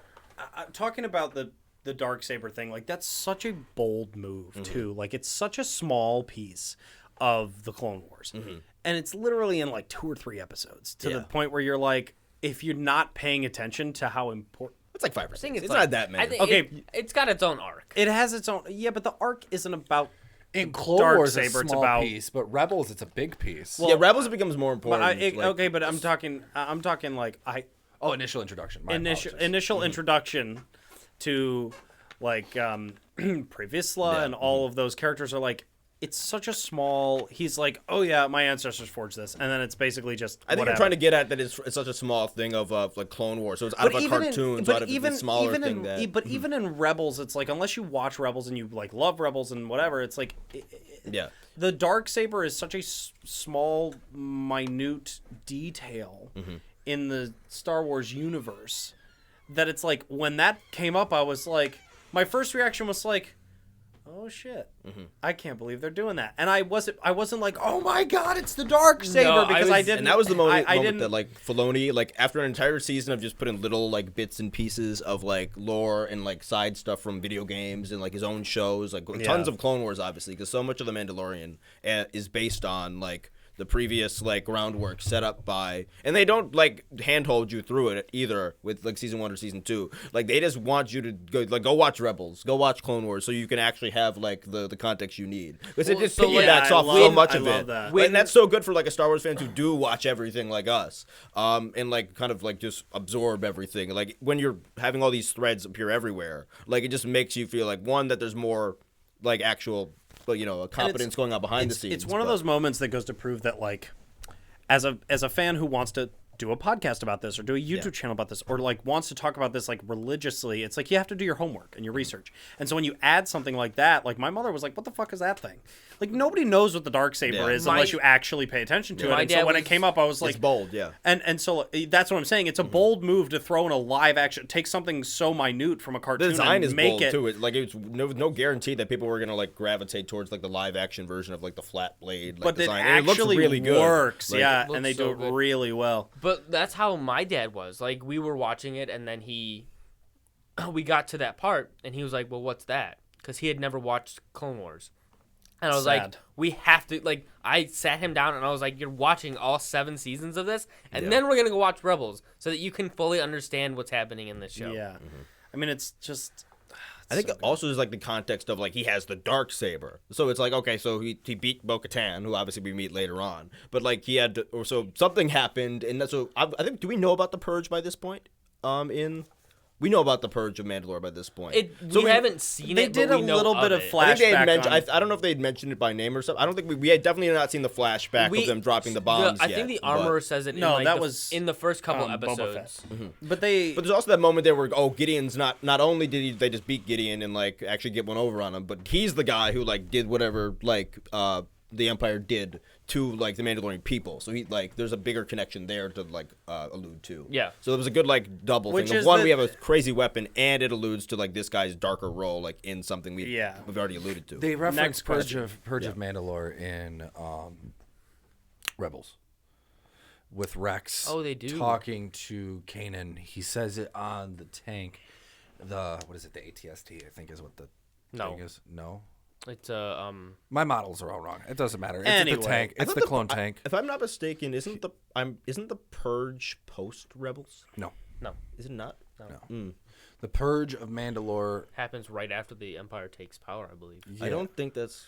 talking about the Darksaber thing, like that's such a bold move too. Like it's such a small piece of the Clone Wars, and it's literally in like 2 or 3 episodes to the point where you're like, if you're not paying attention to how important It's like 5%. I think It's like- not that many. I think Okay. it's got its own arc. it has its own. Yeah, but the arc isn't about. In Clone Wars, it's a Darksaber, it's small about- piece, but Rebels, it's a big piece. yeah, Rebels becomes more But important. okay, but I'm talking like Initial introduction. My initial apologies. introduction to like Privisla and all of those characters are like, it's such a small. He's like, oh yeah, my ancestors forged this, and then it's basically just. I think whatever. you're trying to get at that it's such a small thing of like Clone Wars. So it's out of a cartoon, so out of the smaller thing that. But even in Rebels, it's like unless you watch Rebels and you like love Rebels and whatever, it's like. Yeah. The Darksaber is such a small, minute detail in the Star Wars universe that it's like when that came up, I was like, my first reaction was like, oh shit, I can't believe they're doing that. And I wasn't like, oh my god, it's the Darksaber No, because I didn't. And that was the moment, I didn't. that like Filoni, like after an entire season of just putting little like bits and pieces of like lore and like side stuff from video games and like his own shows, like tons of Clone Wars, obviously, because so much of the Mandalorian is based on like the previous like groundwork set up by, and they don't like handhold you through it either with like season 1 or season 2. Like they just want you to go watch Rebels, go watch Clone Wars, so you can actually have like the context you need. Because it just so, like, piggybacks off so much I of love it. that. And that's so good for like a Star Wars fans who do watch everything like us, and like kind of like just absorb everything. Like when you're having all these threads appear everywhere, like it just makes you feel like one that there's more like actual, but a competence going on behind the scenes. It's one of those moments that goes to prove that, like, as a fan who wants to do a podcast about this or do a YouTube channel about this or like wants to talk about this like religiously, it's like you have to do your homework and your research. And so when you add something like that, like my mother was like, "What the fuck is that thing?" Like nobody knows what the Darksaber is unless you actually pay attention to it. My And so dad when it was- came up, I was like, it's bold, yeah. And so that's what I'm saying. It's a bold move to throw in a live action, take something so minute from a cartoon The design and is make bold it. too. It like it's no guarantee that people were gonna like gravitate towards like the live action version of like the flat blade. Like, But it design. And it looks actually really good. works, Like, yeah, looks and they so do it good. really well. But that's how my dad was. Like we were watching it, and then we got to that part, and he was like, "Well, what's that?" Because he had never watched Clone Wars, and I was like, Sad. "We have to." Like I sat him down, and I was like, "You're watching all 7 seasons of this, and then we're gonna go watch Rebels, so that you can fully understand what's happening in this show." Yeah, I mean, it's just. I think also there's like the context of like he has the Darksaber, so it's like okay, so he beat Bo-Katan, who obviously we meet later on, but like he had to, or so something happened, and that's so I think do we know about the Purge by this point? In We know about the Purge of Mandalore by this point. We haven't seen they it. did but a we know little bit of it. I think they had flashback. mentioned. I don't know if they had mentioned it by name or something. I don't think we had definitely not seen the flashback of them dropping the bombs I yet. think the but- armorer says it. No, in, that was, in the first couple Boba episodes. Fett. But they. But there's also that moment there where Gideon's not only did they just beat Gideon and like actually get one over on him, but he's the guy who like did whatever like the Empire did to like the Mandalorian people. So he like there's a bigger connection there to like allude to. Yeah. So it was a good like double Which thing. is One, the- we have a crazy weapon, and it alludes to like this guy's darker role like in something we've already alluded to. They reference Next Purge question. of Mandalore in Rebels with Rex. Oh, they do. Talking to Kanan. He says it on the tank. The what is it? The ATST, I think, is what the thing is. No. It's My models are all wrong. It doesn't matter. It's Anyway, the tank. I It's thought the clone tank. If I'm not mistaken, isn't the Purge post Rebels? No. Is it not? no. The Purge of Mandalore. Happens right after the Empire takes power, I believe. I don't think that's.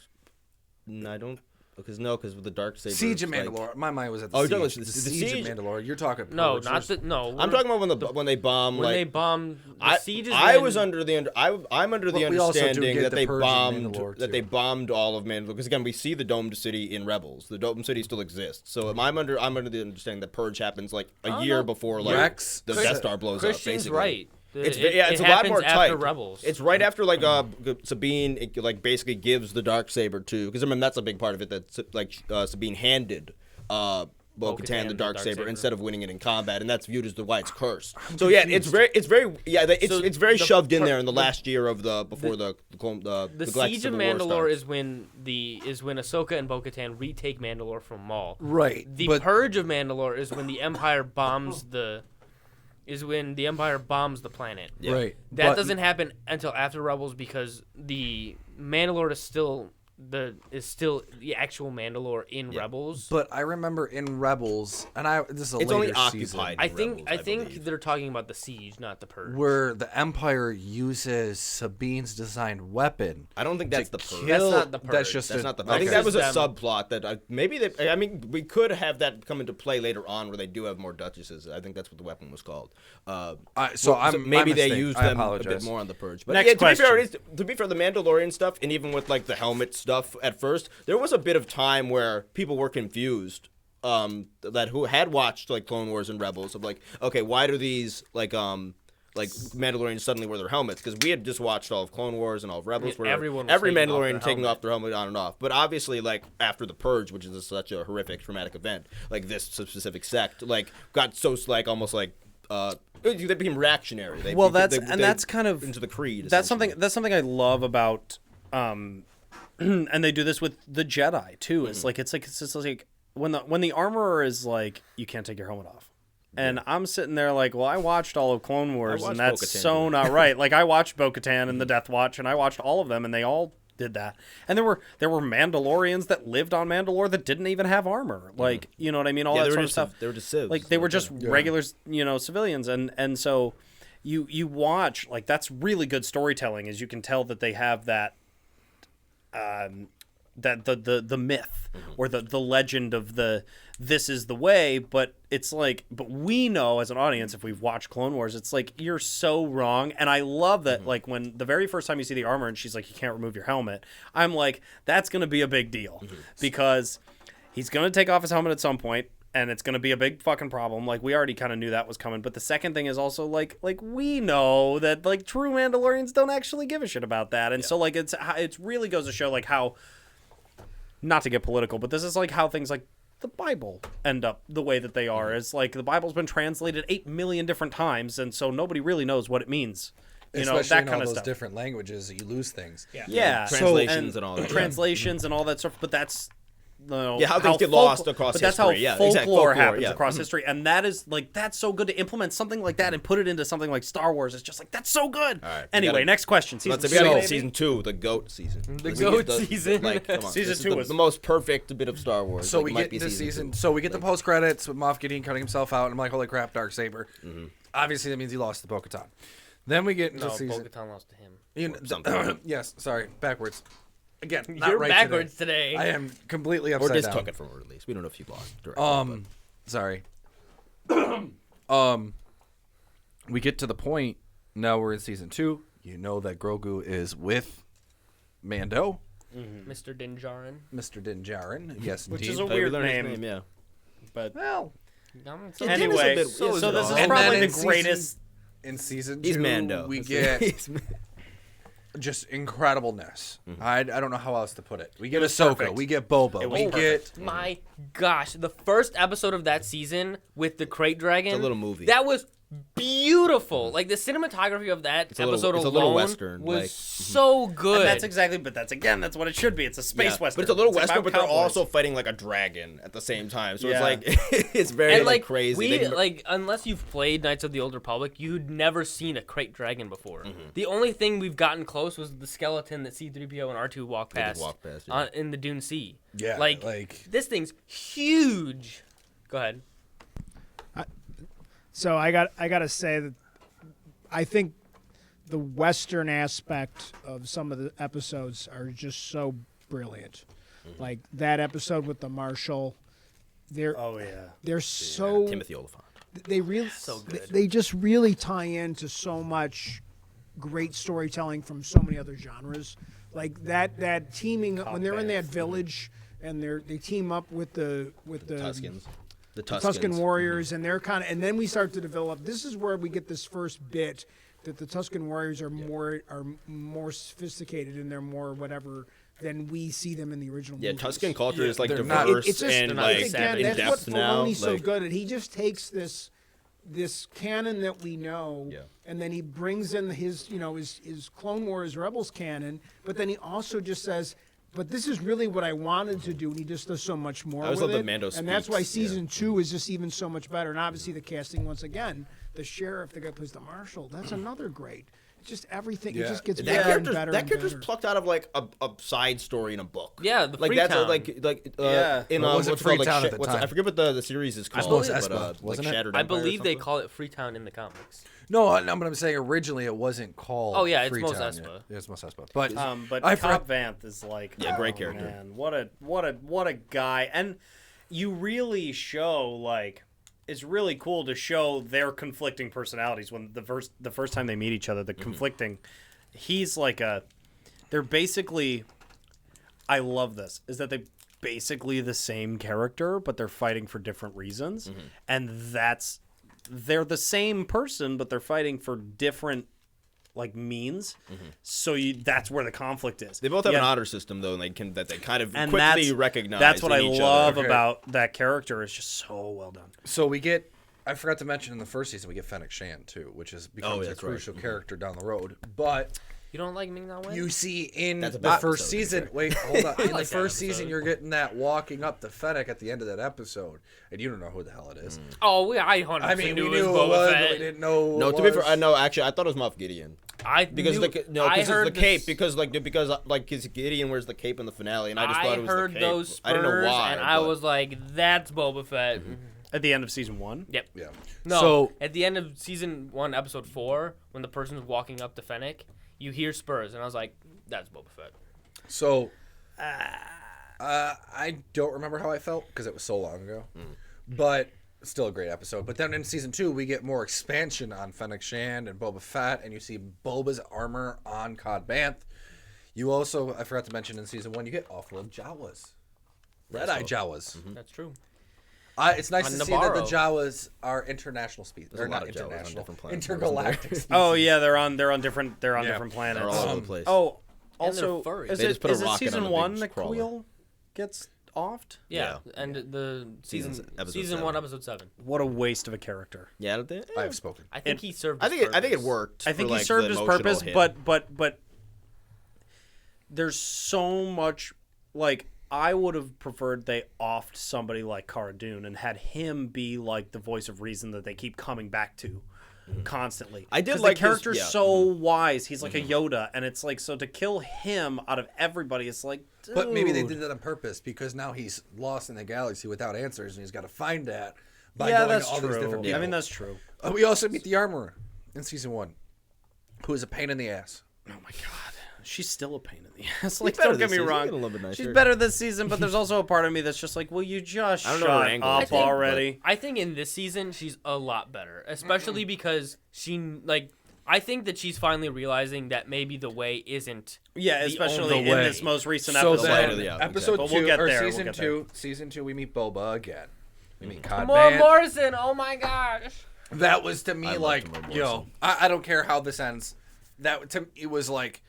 I don't. Because with the dark saber. Siege of like- Mandalore. My mind was at the Oh, you're siege. talking about The the siege siege? of Mandalore. You're talking No, Purge. not the no. I'm talking about when they bomb. when like they bomb. The I, siege is I when, was under the I'm under the But we also do understanding get that the they Purge of bombed Mandalore, bombed all of Mandalore because again we see the domed city in Rebels. The domed city still exists. So I'm under the understanding that Purge happens like a year before like Rex the said- Death Star blows up. Christian's Basically, right. It's It a lot happens more after tight. Rebels. It's right after like Sabine like basically gives the dark saber to because I mean that's a big part of it that like Sabine handed Bo-Katan the dark saber instead of winning it in combat, and that's viewed as why it's cursed. So yeah, it's very shoved in there in the last year of before the The Galactic Siege of Civil War Mandalore starts. is when Ahsoka and Bo-Katan retake Mandalore from Maul. Right. The but Purge of Mandalore is when the Empire bombs the planet. Yeah. Right. That but- doesn't happen until after Rebels because the Mandalore is still the actual Mandalore in Rebels. But I remember in Rebels, and this is a It's later only season, occupied. I Rebels, think believe. they're talking about the siege, not the Purge. where the Empire uses Sabine's designed weapon. I don't think that's to the Purge. kill- That's not the Purge. That's just That's a, not the. That's I think that was a just them. subplot that maybe they. I mean, we could have that come into play later on, where they do have more duchesses. I think that's what the weapon was called. Maybe they used them a bit more on the Purge. But Next yeah, question. to be fair, the Mandalorian stuff, and even with like the helmet stuff, at first there was a bit of time where people were confused. That who had watched like Clone Wars and Rebels of like, okay, why do these like Mandalorians suddenly wear their helmets? Because we had just watched all of Clone Wars and all of Rebels, where everyone was every taking off Mandalorian their taking helmet. off their helmet on and off. But obviously, like after the Purge, which is such a horrific, traumatic event, like this specific sect, like got so like almost like they became reactionary. That's kind of into the creed. That's essentially. something I love about and they do this with the Jedi too. It's like it's just like when the armorer is like, you can't take your helmet off. And I'm sitting there like, well, I watched all of Clone Wars, watched and that's Bo-Katan so do not right. Like I watched Bo-Katan and the Death Watch, and I watched all of them, and they all did that. And there were Mandalorians that lived on Mandalore that didn't even have armor. Like, you know what I mean? All Yeah, that they were sort of just stuff. they were just civs. Like they were just regular, civilians, and so you watch, like, that's really good storytelling, as you can tell that they have that that the myth or the legend of this is the way, but it's like, but we know as an audience, if we've watched Clone Wars, it's like, you're so wrong. And I love that, like, when the very first time you see the armor and she's like, you can't remove your helmet, I'm like, that's going to be a big deal because he's going to take off his helmet at some point, and it's going to be a big fucking problem. Like, we already kind of knew that was coming. But the second thing is also, like we know that, like, true Mandalorians don't actually give a shit about that. And so, like, it really goes to show, like, how, not to get political, but this is, like, how things like the Bible end up the way that they are. It's like the Bible's been translated 8 million different times, and so nobody really knows what it means. You know, Especially that in kind all of those stuff. different languages, you lose things. Yeah. translations and all that. Translations and all that stuff, but that's how things get lost across but that's history. how Yeah, folklore, exactly. Folklore, happens yeah. across history, and that is like, that's so good to implement something like that and put it into something like Star Wars. It's just like, that's so good. All right, we Anyway, gotta- next question. Let's say Season we gotta two, get season 2, the GOAT season. The Like, GOAT we get season. Like, come on, Season this is 2 the, was the most perfect bit of Star Wars. So Like, we it might get be into season. 2. So we get the post credits with Moff Gideon cutting himself out, and I'm like, holy crap, Darksaber. Obviously, that means he lost to Bo-Katan. Then we get into No, season. Bo-Katan lost to him. You know, Something. yes, sorry, backwards. Again, not You're right backwards today. I am completely Or upside just down. took it from her, at least. We don't know if you lost directly. Sorry. We get to the point Now we're in season 2. You know that Grogu is with Mando, Mr. Dinjarin. Mr. Din Djarin. Yes, Which indeed. is a Oh, we weird learned his name. Yeah. But Well, anyway, bit- so is this it is all? And probably then the in greatest. in season 2, He's Mando. we get He's- just incredibleness. I don't know how else to put it. We get was Ahsoka. perfect. We get Boba. It was We perfect. get My gosh, the first episode of that season with the crate dragon. It's a little movie. That was beautiful. Like the cinematography of that a little- episode it's a alone little Western, was like- so good. And that's exactly, but that's what it should be. It's a space Yeah, western. But it's a little western, about but they're cowboys. also fighting like a dragon at the same time. So Yeah. it's like it's very and like crazy. We They- like unless you've played Knights of the Old Republic, you'd never seen a crate dragon before. Mm-hmm. The only thing we've gotten close was the skeleton that C-3PO and R2 walk They did past, walk past, yeah. in the Dune Sea. Yeah, like like- this thing's huge. Go ahead. So I gotta say that I think the Western aspect of some of the episodes are just so brilliant. Like that episode with the Marshal, they're Oh yeah. they're so Timothy Oliphant. they really So good. They just really tie into so much great storytelling from so many other genres. Like that teaming up when they're in that village and they team up with the Tuscans. The Tuscan Tuscans. warriors, and they're kind of, and then we start to develop. This is where we get this first bit that the Tuscan warriors are more sophisticated and they're more whatever than we see them in the original. Yeah, movies. Tuscan culture is like they're diverse not- It's just and they're not like savage. in that's what depth now. Filoni's so Like, good at. He just takes this canon that we know, Yeah. and then he brings in his Clone Wars Rebels canon, but then he also just says, but this is really what I wanted to do, and he just does so much more I always with love that it. Mando and that's why speaks, yeah. season 2 is just even so much better. And obviously the casting once again, the sheriff, the guy who plays the marshal, that's another great. Just everything, it Yeah. just gets that better and character's better. that and character's better. plucked out of like a side story in a book. Yeah, the like that's Freetown. Yeah. in Well, it wasn't what's it called, Freetown like, at the time. I forget what the series is called. suppose but, Espa, wasn't like it? Shattered I Empire or believe they something? call it Freetown in the comics. No, but I'm saying originally it wasn't called. Oh, yeah, it's Mos Freetown Espa. yet. Yeah, it's Mos Espa. But But I Cobb forgot. Vanth is like, Yeah, great oh, character. Man, what a guy, and you really show like it's really cool to show their conflicting personalities when the first time they meet each other, the conflicting. He's like they're basically. I love this is that they basically the same character, but they're fighting for different reasons, and they're the same person, but they're fighting for different like means. So that's where the conflict is. They both have Yeah. an honor system though, and they kind of And quickly recognize. That's what in I each love other. about that character. It's just so well done. So we get. I forgot to mention in the first season we get Fennec Shand too, which becomes a that's right. crucial character down the road. But You don't like Ming Na Wen? you see in That's a the bad first episode, season. Wait, hold on. In the like that first season, episode. you're getting that walking up the Fennec at the end of that episode, and you don't know who the hell it is. Oh, I 100% I mean, we knew knew it who was it Boba was, Fett. but we didn't know. Who No, it to be fair, was. I know. Actually, I thought it was Moff Gideon. I Because knew, because it's the this- cape. Because his Gideon wears the cape in the finale, and I just thought it was heard the cape. those spurs, I didn't know why. and I but- was like, "That's Boba Fett." At the end of season 1. Yep. Yeah. No. So at the end of season 1, episode 4, when the person's walking up to Fennec, you hear spurs, and I was like, "That's Boba Fett." So, I don't remember how I felt because it was so long ago, but still a great episode. But then in season 2, we get more expansion on Fennec Shand and Boba Fett, and you see Boba's armor on Cobb Vanth. You also, I forgot to mention in season 1, you get off-world Jawas, red-eye Jawas. That's true. It's nice On to see that the Navarro. Jawas are international species. There's They're a lot not of Jawas on international, different planets, intergalactic species. Oh yeah, they're on different Yeah. different planets. They're all over the place. Oh, And they're also furry. is They it just put a is it rocket season on a 1 big that crawler. Quill gets offed? Yeah, and the season Episode 1, 7. episode 7. What a waste of a character. Yeah, I I have spoken. I think he served. think his it purpose. worked. I think for, he like, served the his emotional purpose, hit. but there's so much like I would have preferred they offed somebody like Cara Dune and had him be like the voice of reason that they keep coming back to constantly. I did 'Cause like the character's his- yeah. so wise. He's like a Yoda, and it's like so to kill him out of everybody, it's like. But maybe they dude. did that on purpose because now he's lost in the galaxy without answers, and he's got to find that by Yeah, going that's to all these true. different people. I mean, that's true. We also meet the armorer in season 1, who is a pain in the ass. Oh my god, she's still a pain in the ass. Like, better don't get this me season. wrong, Get a little bit nicer. she's better this season. But there's also a part of me that's just like, will you just I don't know her shut angle up is, but- already? I think in this season she's a lot better, especially because she like I think that she's finally realizing that maybe the way isn't. Yeah, the especially only in way. this most recent So episode. then, Exactly, yeah, episode But 2 we'll get or there, season we'll get 2, season 2, we meet Boba again. We meet Cod Come on, Band. Morrison! Oh my gosh! That was to me I loved like, Tamora you know, Morrison. I don't care how this ends. That to it was like,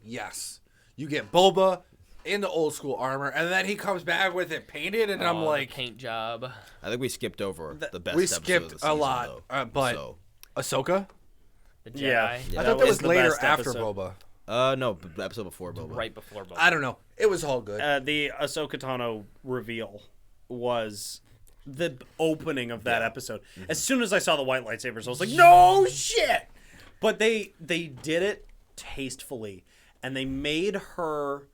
yes, you get Boba in the old school armor, and then he comes back with it painted, and I'm Oh, like, the paint job. I think we skipped over the best we episode of skipped the a season, lot, though. but So, Ahsoka. The Jedi. Yeah. I That thought that was was the later best after episode. Boba. no, the episode before Boba. Right before Boba. I don't know. It was all good. The Ahsoka Tano reveal was the opening of that episode. As soon as I saw the white lightsabers, I was like, "No shit!" But they did it tastefully, and they made her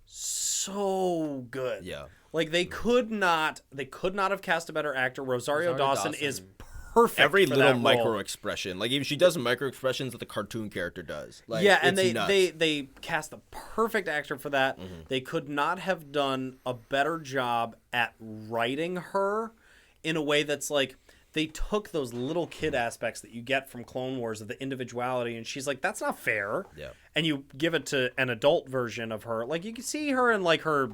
so good. Yeah. Like they could not have cast a better actor. Rosario Dawson is perfect. Every for little that micro role. expression, like even she does micro expressions that the cartoon character does. Like, Yeah, and it's nuts. they cast the perfect actor for that. They could not have done a better job at writing her in a way that's like they took those little kid aspects that you get from Clone Wars of the individuality, and she's like, that's not fair. Yeah. And you give it to an adult version of her. Like you can see her in like her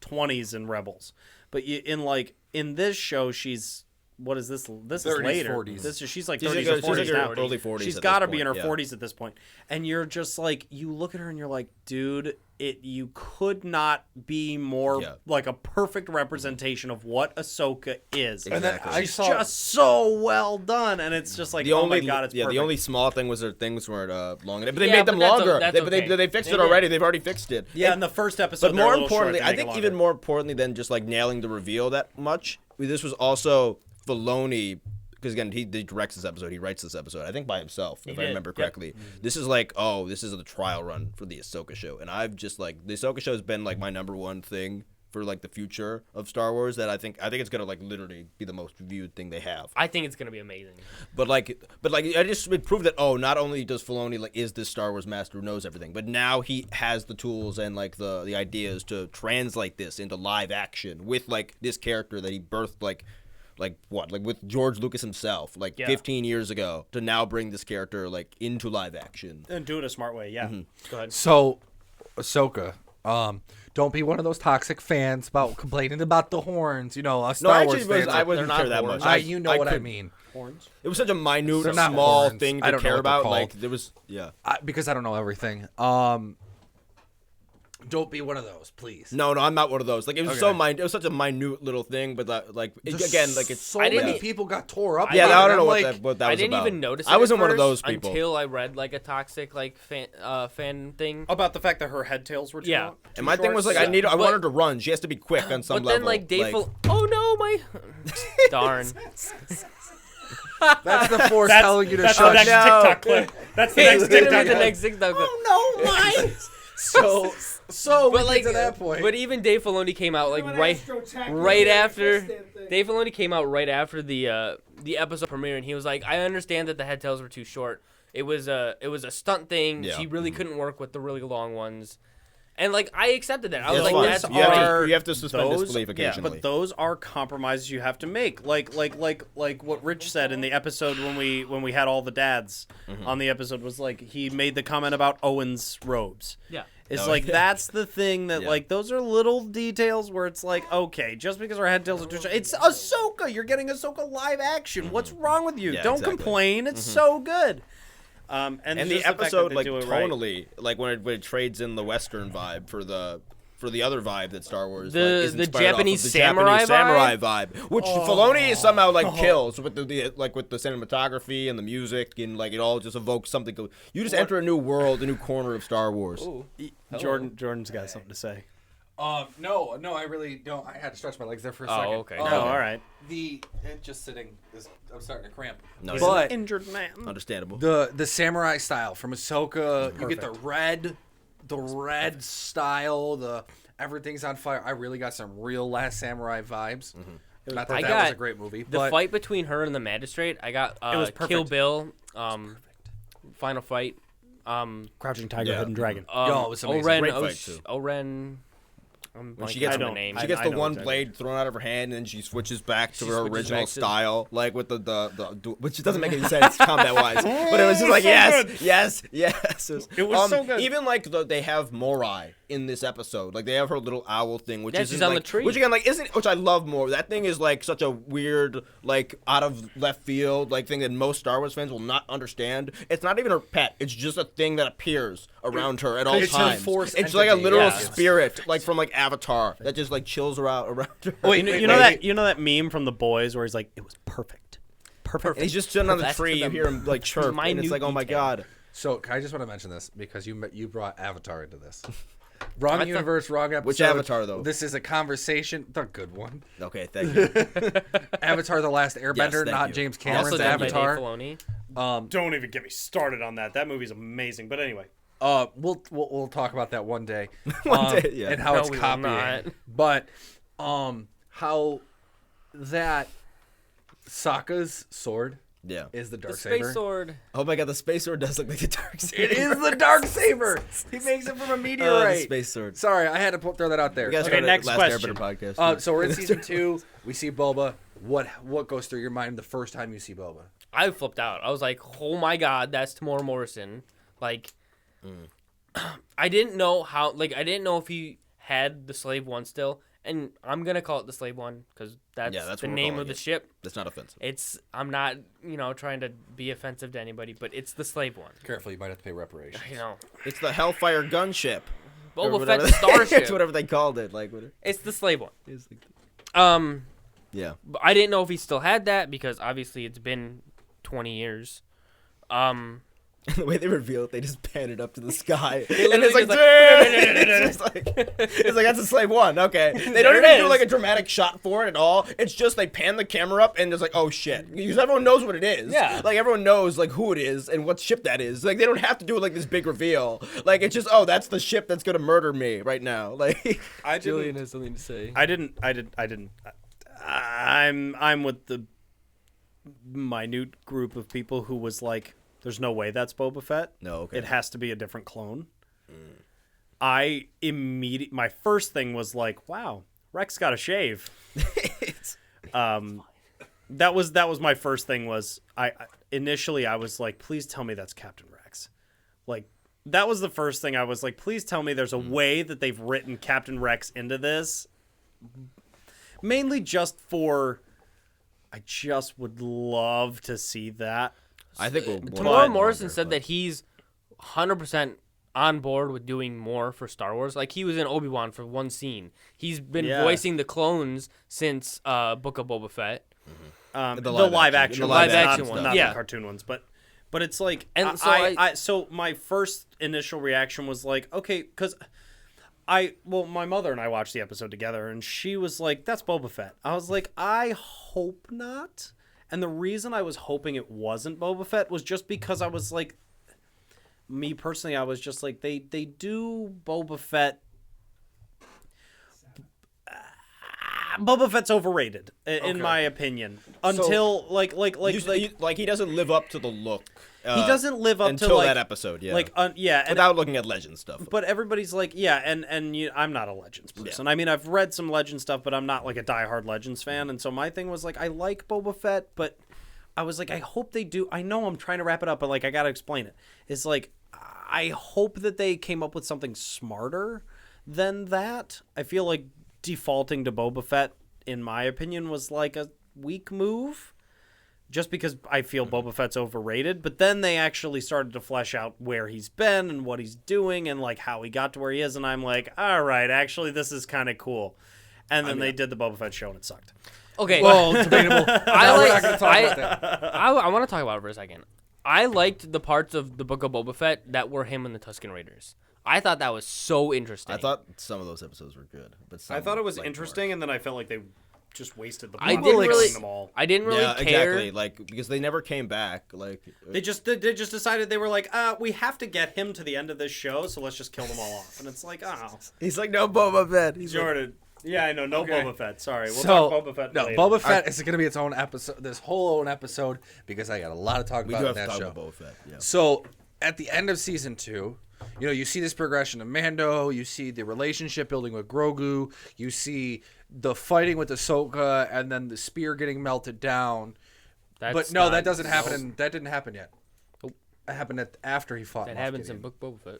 20s in Rebels, but in this show she's. What is this? This is 30s, later. 40s. This is she's like She's 30s like- or she's 40s like in now. her early 40s She's at got to this be in her point, yeah. 40s at this point. And you're just like, you look at her and you're like, dude, you could not be more Yeah. like a perfect representation of what Ahsoka is. And then Exactly. I She's saw just so well done, and it's just like, The oh only, my god, it's yeah, perfect. the only small thing was their things weren't long enough, but they Yeah, made them but that's longer. that's But okay. they fixed They it did. already. They've already fixed it. yeah, in the first episode, But they're a more little short, importantly, they I make it think longer. even more importantly than just like nailing the reveal that much, this was also Filoni. Because again, he directs this episode. He writes this episode. I think by himself, if I did. remember Yep. correctly. This is like, this is the trial run for the Ahsoka show, and I've just like the Ahsoka show has been like my number one thing for like the future of Star Wars. That I think it's gonna like literally be the most viewed thing they have. I think it's gonna be amazing. But I just it proved that not only does Filoni like is this Star Wars master who knows everything, but now he has the tools and like the ideas to translate this into live action with like this character that he birthed like with George Lucas himself, like Yeah. 15 years ago, to now bring this character like into live action. and do it a smart way. Yeah, go ahead. So, Ahsoka, don't be one of those toxic fans about complaining about the horns. You know, us No, Star actually, Wars fans. I wasn't They're care not that horns. much. you know what I couldn't- mean. Horns. It was such a minute, They're not small horns. thing I to don't know care what they're about. called. Like there was, yeah. Because I don't know everything. Don't be one of those, please. No, I'm not one of those. Like it was so Okay. it was such a minute little thing, but Just again, like it's so I didn't many e- people got tore up. yeah. about I it. don't know I'm what like, that I was didn't about. even notice. I it wasn't at one of first those people. until I read like a toxic like fan thing. About the fact that her head tails were too Yeah. long, And my thing was like, short. I want her to run. She has to be quick on some But level. then like Dave, like, oh no, my darn. that's the force That's, telling you to that's shut the next No. TikTok clip. That's the It's next gonna TikTok be the clip. next TikTok. Oh no, why? so But we like get to that point. But even Dave Filoni came out like right after Dave Filoni came out right after the episode premiere, and he was like, I understand that the head tails were too short. It was a stunt thing. Yeah. She really couldn't work with the really long ones. And like I accepted that. I Yeah, was it's like, fine. that's You have to- alright. you have to suspend disbelief Yeah, occasionally. but those are compromises you have to make. Like what Rich said in the episode when we had all the dads on the episode was like he made the comment about Owen's robes. Yeah. It's Oh, like yeah. that's the thing that Yeah. like those are little details where it's like okay, just because our head tails are too short, it's Ahsoka. You're getting Ahsoka live action. What's wrong with you? Yeah, Don't exactly. complain. It's so good. And and just the fact that episode they like do it right. tonally, like when it trades in the Western vibe for the other vibe that Star Wars The- like, is the inspired off of, Japanese the samurai Japanese samurai vibe, which Filoni somehow like kills with the like with the cinematography and the music and like it all just evokes something. You just enter a new world, a new corner of Star Wars. Jordan's got something to say. No, I really don't. I had to stretch my legs there for a Oh, second. okay. Oh, all right. It just sitting is I'm starting to cramp. No, But Injured man. understandable. the samurai style from Ahsoka, you get the red style, everything's on fire. I really got some real Last Samurai vibes. Not that I that got was a great movie, The but fight between her and the magistrate, I got was perfect. Kill Bill, final fight. Crouching Tiger, Yeah. Hidden Dragon. Yo, it was amazing. Oren, Great fight, too. Oren. When she blanking gets on the name. she gets I the know one exactly. blade thrown out of her hand, and then she switches back to She her switches original back to- style, like with the which doesn't make any sense combat wise. But it was just like So yes, good. yes, yes. It was so good. Even like they have Morai in this episode, like they have her little owl thing, which Yeah, is she's on the tree. which again like isn't which I love more. That thing is like such a weird, like out of left field, like thing that most Star Wars fans will not understand. It's not even her pet; it's just a thing that appears around her at all It's her times. force It's like a entity, literal yeah. spirit, like from like Avatar, that just like chills around her. Wait, you know that meme from The Boys where he's like, it was perfect. And he's just sitting on the That's tree. for You the hear him like chirp, and it's minute like, oh my detail. god. So I just want to mention this because you brought Avatar into this. Wrong universe, wrong episode. Which Avatar, though? This is a conversation. The good one. Okay, thank you. Avatar: The Last Airbender, thank not you. James Also Cameron's done by Dave Avatar. Filoni. Don't even get me started on that. That movie's amazing. But anyway. We'll talk about that one day. One day, yeah. And how No, it's we will copying. not. But how that Sokka's sword Yeah. is the The dark space saber. sword. Oh my god, the space sword does look like the dark saber. It is the dark saber. He makes it from a Oh, meteorite. the space sword. Sorry, I had to throw that out there. You guys Okay, heard it next last question. Airbender podcast. So we're in season 2. We see Boba. What goes through your mind the first time you see Boba? I flipped out. I was like, oh my god, that's Tamora Morrison. Like, I didn't know how. Like, I didn't know if he had the Slave One still, and I'm gonna call it the Slave One because that's Yeah, that's the what we're name calling of the it. ship. That's not offensive. It's. I'm not, trying to be offensive to anybody, but it's the Slave One. Careful, you might have to pay reparations. You know, It's the Hellfire gunship. Or Boba whatever Fett's starship. It's whatever they called it. Like, whatever. It's the Slave One. It's like- Yeah. Yeah. But I didn't know if he still had that because obviously it's been 20 years. The way they reveal it, they just pan it up to the sky, and literally it's like, just it's just like, it's like that's a Slave One. Okay, they don't There even it do is. like a dramatic shot for it at all. It's just they pan the camera up, and it's like, oh shit, because everyone knows what it is. Yeah. like everyone knows like who it is and what ship that is. Like they don't have to do like this big reveal. Like it's just, oh, that's the ship that's gonna murder me right now. Like Julian has something to say. I didn't. I'm with the minute group of people who was like, "There's no way that's Boba Fett. No, okay. It has to be a different clone." My first thing was like, "Wow, Rex got a shave." That was my first thing. Was I initially I was like, "Please tell me that's Captain Rex." Like that was the first thing I was like, "Please tell me there's a way that they've written Captain Rex into this." Mainly just for, I just would love to see that. I think we'll. Tamora Morrison said that he's 100% on board with doing more for Star Wars. Like, he was in Obi-Wan for one scene. He's been Yeah. voicing the clones since Book of Boba Fett. The live action, the live ones, action not, ones, not yeah. the cartoon ones, but it's like, And and so so my first initial reaction was like, okay, because my mother and I watched the episode together, and she was like, "That's Boba Fett." I was like, "I hope not." And the reason I was hoping it wasn't Boba Fett was just because I was like, me personally, I was just like, they do Boba Fett. Boba Fett's overrated, in my opinion. Until like he doesn't live up to the look. he doesn't live up until to like that episode. Yeah, and without looking at legend stuff. but everybody's like, yeah, and I'm not a Legends person. I mean, I've read some Legend stuff, but I'm not like a diehard Legends fan. And so my thing was like, I like Boba Fett, but I was like, I hope they do. I know I'm trying to wrap it up, but like, I gotta explain it. It's like, I hope that they came up with something smarter than that. I feel like defaulting to Boba Fett, in my opinion, was like a weak move. Just because I feel Boba Fett's overrated, but then they actually started to flesh out where he's been and what he's doing and like how he got to where he is, and I'm like, all right, actually this is kind of cool. And then they did the Boba Fett show and it sucked. Okay. Well, debatable. I not gonna talk about that. I want to talk about it for a second. I liked the parts of the Book of Boba Fett that were him and the Tusken Raiders. I thought that was so interesting. I thought some of those episodes were good, but some I thought it was like, interesting, and then I felt like they just wasted the. I plot didn't by really. killing them all. I didn't really yeah, care. exactly. Like because they never came back. Like They just decided they were like, we have to get him to the end of this show, so let's just kill them all off. And it's like, oh, he's like no Boba Fett. He's like, Jordan. Yeah, I know, no Okay. Boba Fett. Sorry, we'll So, talk Boba Fett no, later. Boba Fett is going to be its own episode, this whole own episode, because I got a lot to talk we about do in have to that talk show. about Boba Fett. Yeah. So, at the end of season 2, you know, you see this progression of Mando, you see the relationship building with Grogu, you see the fighting with Ahsoka, and then the spear getting melted down. But no, that doesn't happen. That didn't happen yet. That happened after he fought. That Moff happens Gideon. in Book Boba Fett.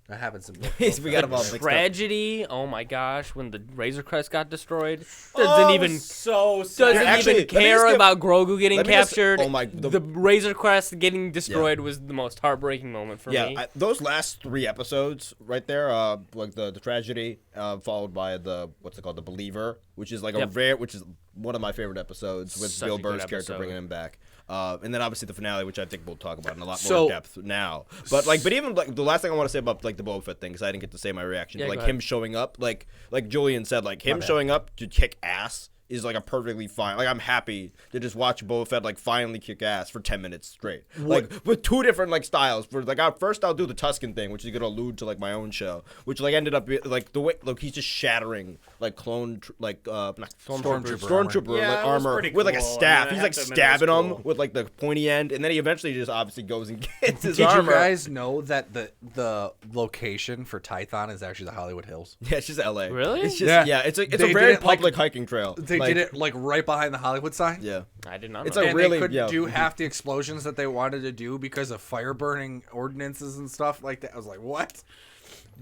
That happens in We got them all mixed up. Tragedy. Oh my gosh, when the Razor Crest got destroyed, doesn't even so sad. doesn't Actually, even care about Grogu getting let me just- captured. oh my- the Razor Crest getting destroyed was the most heartbreaking moment for me. Those last 3 episodes right there, like the tragedy, followed by the the Believer, which is like which is one of my favorite episodes with Such Bill a good Burr's character episode. bringing him back. And then obviously the finale, which I think we'll talk about in a lot So- more depth now. But even like the last thing I want to say about like the Boba Fett thing, because I didn't get to say my reaction, Yeah, to, go like ahead. him showing up, like Julian said, like him showing up to kick ass is like a perfectly fine. Like I'm happy to just watch Boba Fett like finally kick ass for 10 minutes straight. Like with 2 different like styles. For like first I'll do the Tusken thing, which is gonna allude to like my own show, which like ended up like the way he's just shattering like stormtrooper Yeah, like it was armor pretty with like a cool. I staff. mean, I He's have like to admit, it was stabbing him cool. with like the pointy end, and then he eventually just obviously goes and gets his Did armor. you guys know that the location for Tython is actually the Hollywood Hills? Yeah, it's just L.A. Really? It's just it's a They very did it, like- public hiking trail. They Like, did it like right behind the Hollywood sign. Yeah. I did not know. It's that. a And really- they couldn't yeah. do half the explosions that they wanted to do because of fire burning ordinances and stuff like that. I was like, what?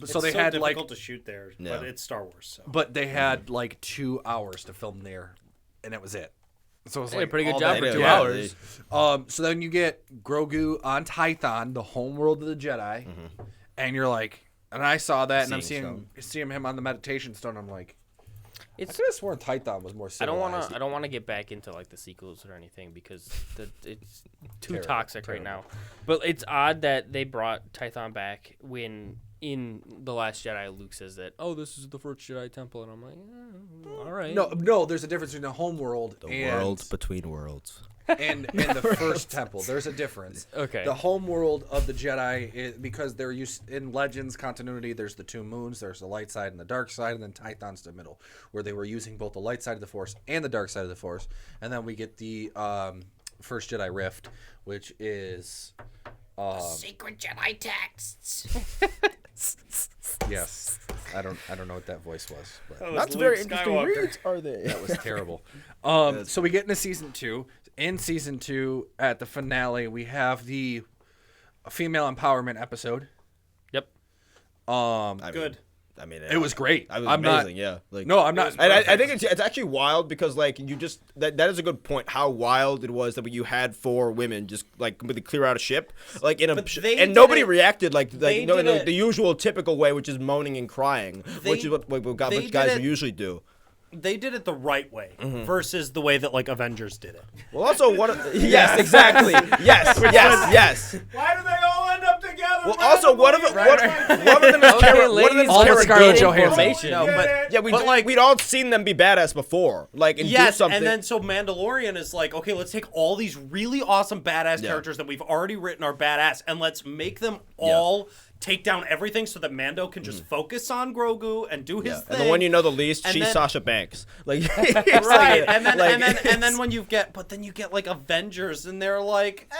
So they had like, difficult to shoot there, Yeah. but it's Star Wars. So. but they had like 2 hours to film there, and it was it. So it was Hey, like pretty good all job that- for They 2 do, hours. So then you get Grogu on Tython, the homeworld of the Jedi, and you're like, and I saw that, and I'm Seeing seeing him on the meditation stone. I'm like, I It's could have sworn Tython was more I don't civilized. want to get back into like the sequels or anything because it's too Terrible, toxic right terrible. now. But it's odd that they brought Tython back when in The Last Jedi Luke says that, oh, this is the first Jedi temple, and I'm like, all right. No, there's a difference between the homeworld and between worlds. and the first temple. There's a difference. Okay. The homeworld of the Jedi is because they're used in Legends continuity. There's the 2 moons. There's the light side and the dark side, and then Tython's the middle, where they were using both the light side of the Force and the dark side of the Force. And then we get the first Jedi Rift, which is Secret Jedi texts. yes. I don't know what that voice was, but That's very interesting reads, are they? that was terrible. So we get into season 2. In season 2, at the finale, we have the female empowerment episode. Yep. Good. I mean, It was great. I was I'm amazing. not. Yeah. Like, No, I'm not. And I think it's actually wild because like you just that is a good point. How wild it was that you had 4 women just like completely clear out a ship like in a But they and did nobody it- reacted like they no, did no, it- the usual typical way, which is moaning and crying, which is what they guys did it- usually do. They did it the right way versus the way that like Avengers did it. Well, also one of yes, exactly, yes. Why do they all end up together? Well, also one of them is Okay, ladies, All but let's Scarlett get Johansson. information. No, but Yeah, we'd all seen them be badass before, like and do yes, something. and then so Mandalorian is like, okay, let's take all these really awesome badass Yeah. characters that we've already written are badass, and let's make them all take down everything so that Mando can just focus on Grogu and do his yeah. thing. And the one you know the least, And she's then- Sasha Banks. Like Right, and then like, and then when you get, but then you get like Avengers, and they're like,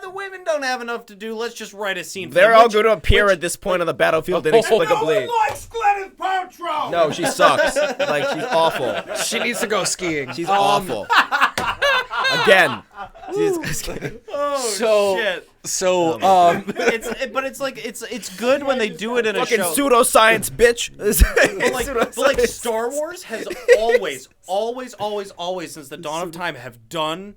the women don't have enough to do. Let's just write a scene. For they're them, all which- going to appear at this point on the battlefield inexplicably. likes Gwyneth Paltrow. No, she sucks. Like she's awful. She needs to go skiing. She's awful. Again. So shit. so But it's like it's good when they do it in a Fucking show. pseudoscience, bitch. But like Star Wars has always since the dawn of time have done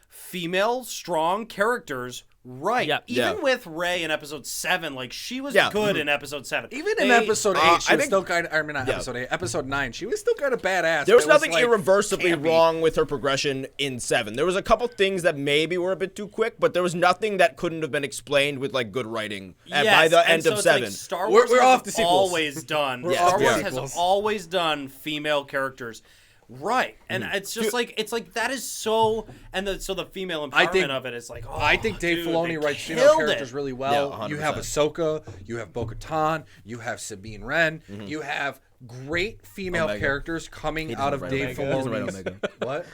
female strong characters right. Yep. Even Yeah. with Rey in episode 7, like she was Yeah. good in episode 7. even in They- episode 8, I she was think- still kind of. I mean, not Yeah. episode 8, episode 9. She was still kind of badass. There was but it nothing like, irreversibly campy. wrong with her progression in 7. There was a couple things that maybe were a bit too quick, but there was nothing that couldn't have been explained with like good writing by Yes, the and end so of it's like 7. Star We're Wars has off the sequels. always done. We're Star off the Wars sequels. has always done female characters right, and it's just like that is so. And so the female I empowerment think- of it is like. Oh, I think Dave dude, Filoni they writes female killed characters it. really well. Yeah, You have 100%. Ahsoka, you have Bo-Katan, you have Sabine Wren, you have great female Omega. characters coming out of write Dave Omega. He doesn't write Filoni's. Omega. What?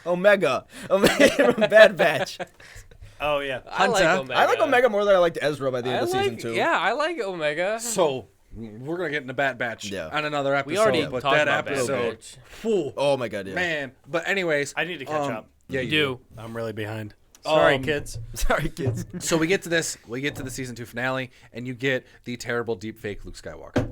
Omega from Bad Batch. Oh yeah. I like Hunter. Omega. I like Omega more than I liked Ezra by the end of season 2. Yeah, I like Omega. So we're gonna get into Bad Batch Yeah. on another episode. We already but talked that about Bad episode, Batch. phew, Oh my god, yeah. man. But anyways, I need to catch up. Yeah, You you do. I'm really behind. Sorry, Um, kids. Sorry, kids. So we get to this. We get to the season 2 finale, and you get the terrible deep fake Luke Skywalker.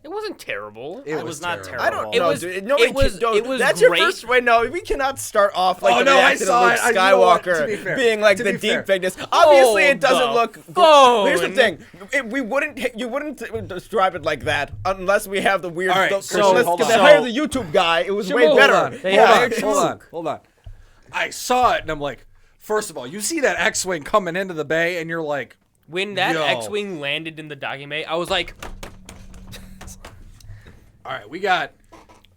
It wasn't terrible. It was not terrible. I don't It know, was- dude. Nobody it was- can, no, it was that's great. your first way. No, we cannot start off like Oh, the no, I reaction saw of it. Luke You know what? To Skywalker be fair. being like To the be fair. deep fakeness. Obviously, it doesn't the look. phone. Here's the thing: you wouldn't describe it like that unless we have the weird. All right, the, so unless hold they on. hire the YouTube guy. It was way Hold better. on, They hold hired on, Shmook. hold on. I saw it, and I'm like, first of all, you see that X-wing coming into the bay, and you're like, When that Yo. X-wing landed in the docking bay, I was like, all right, we got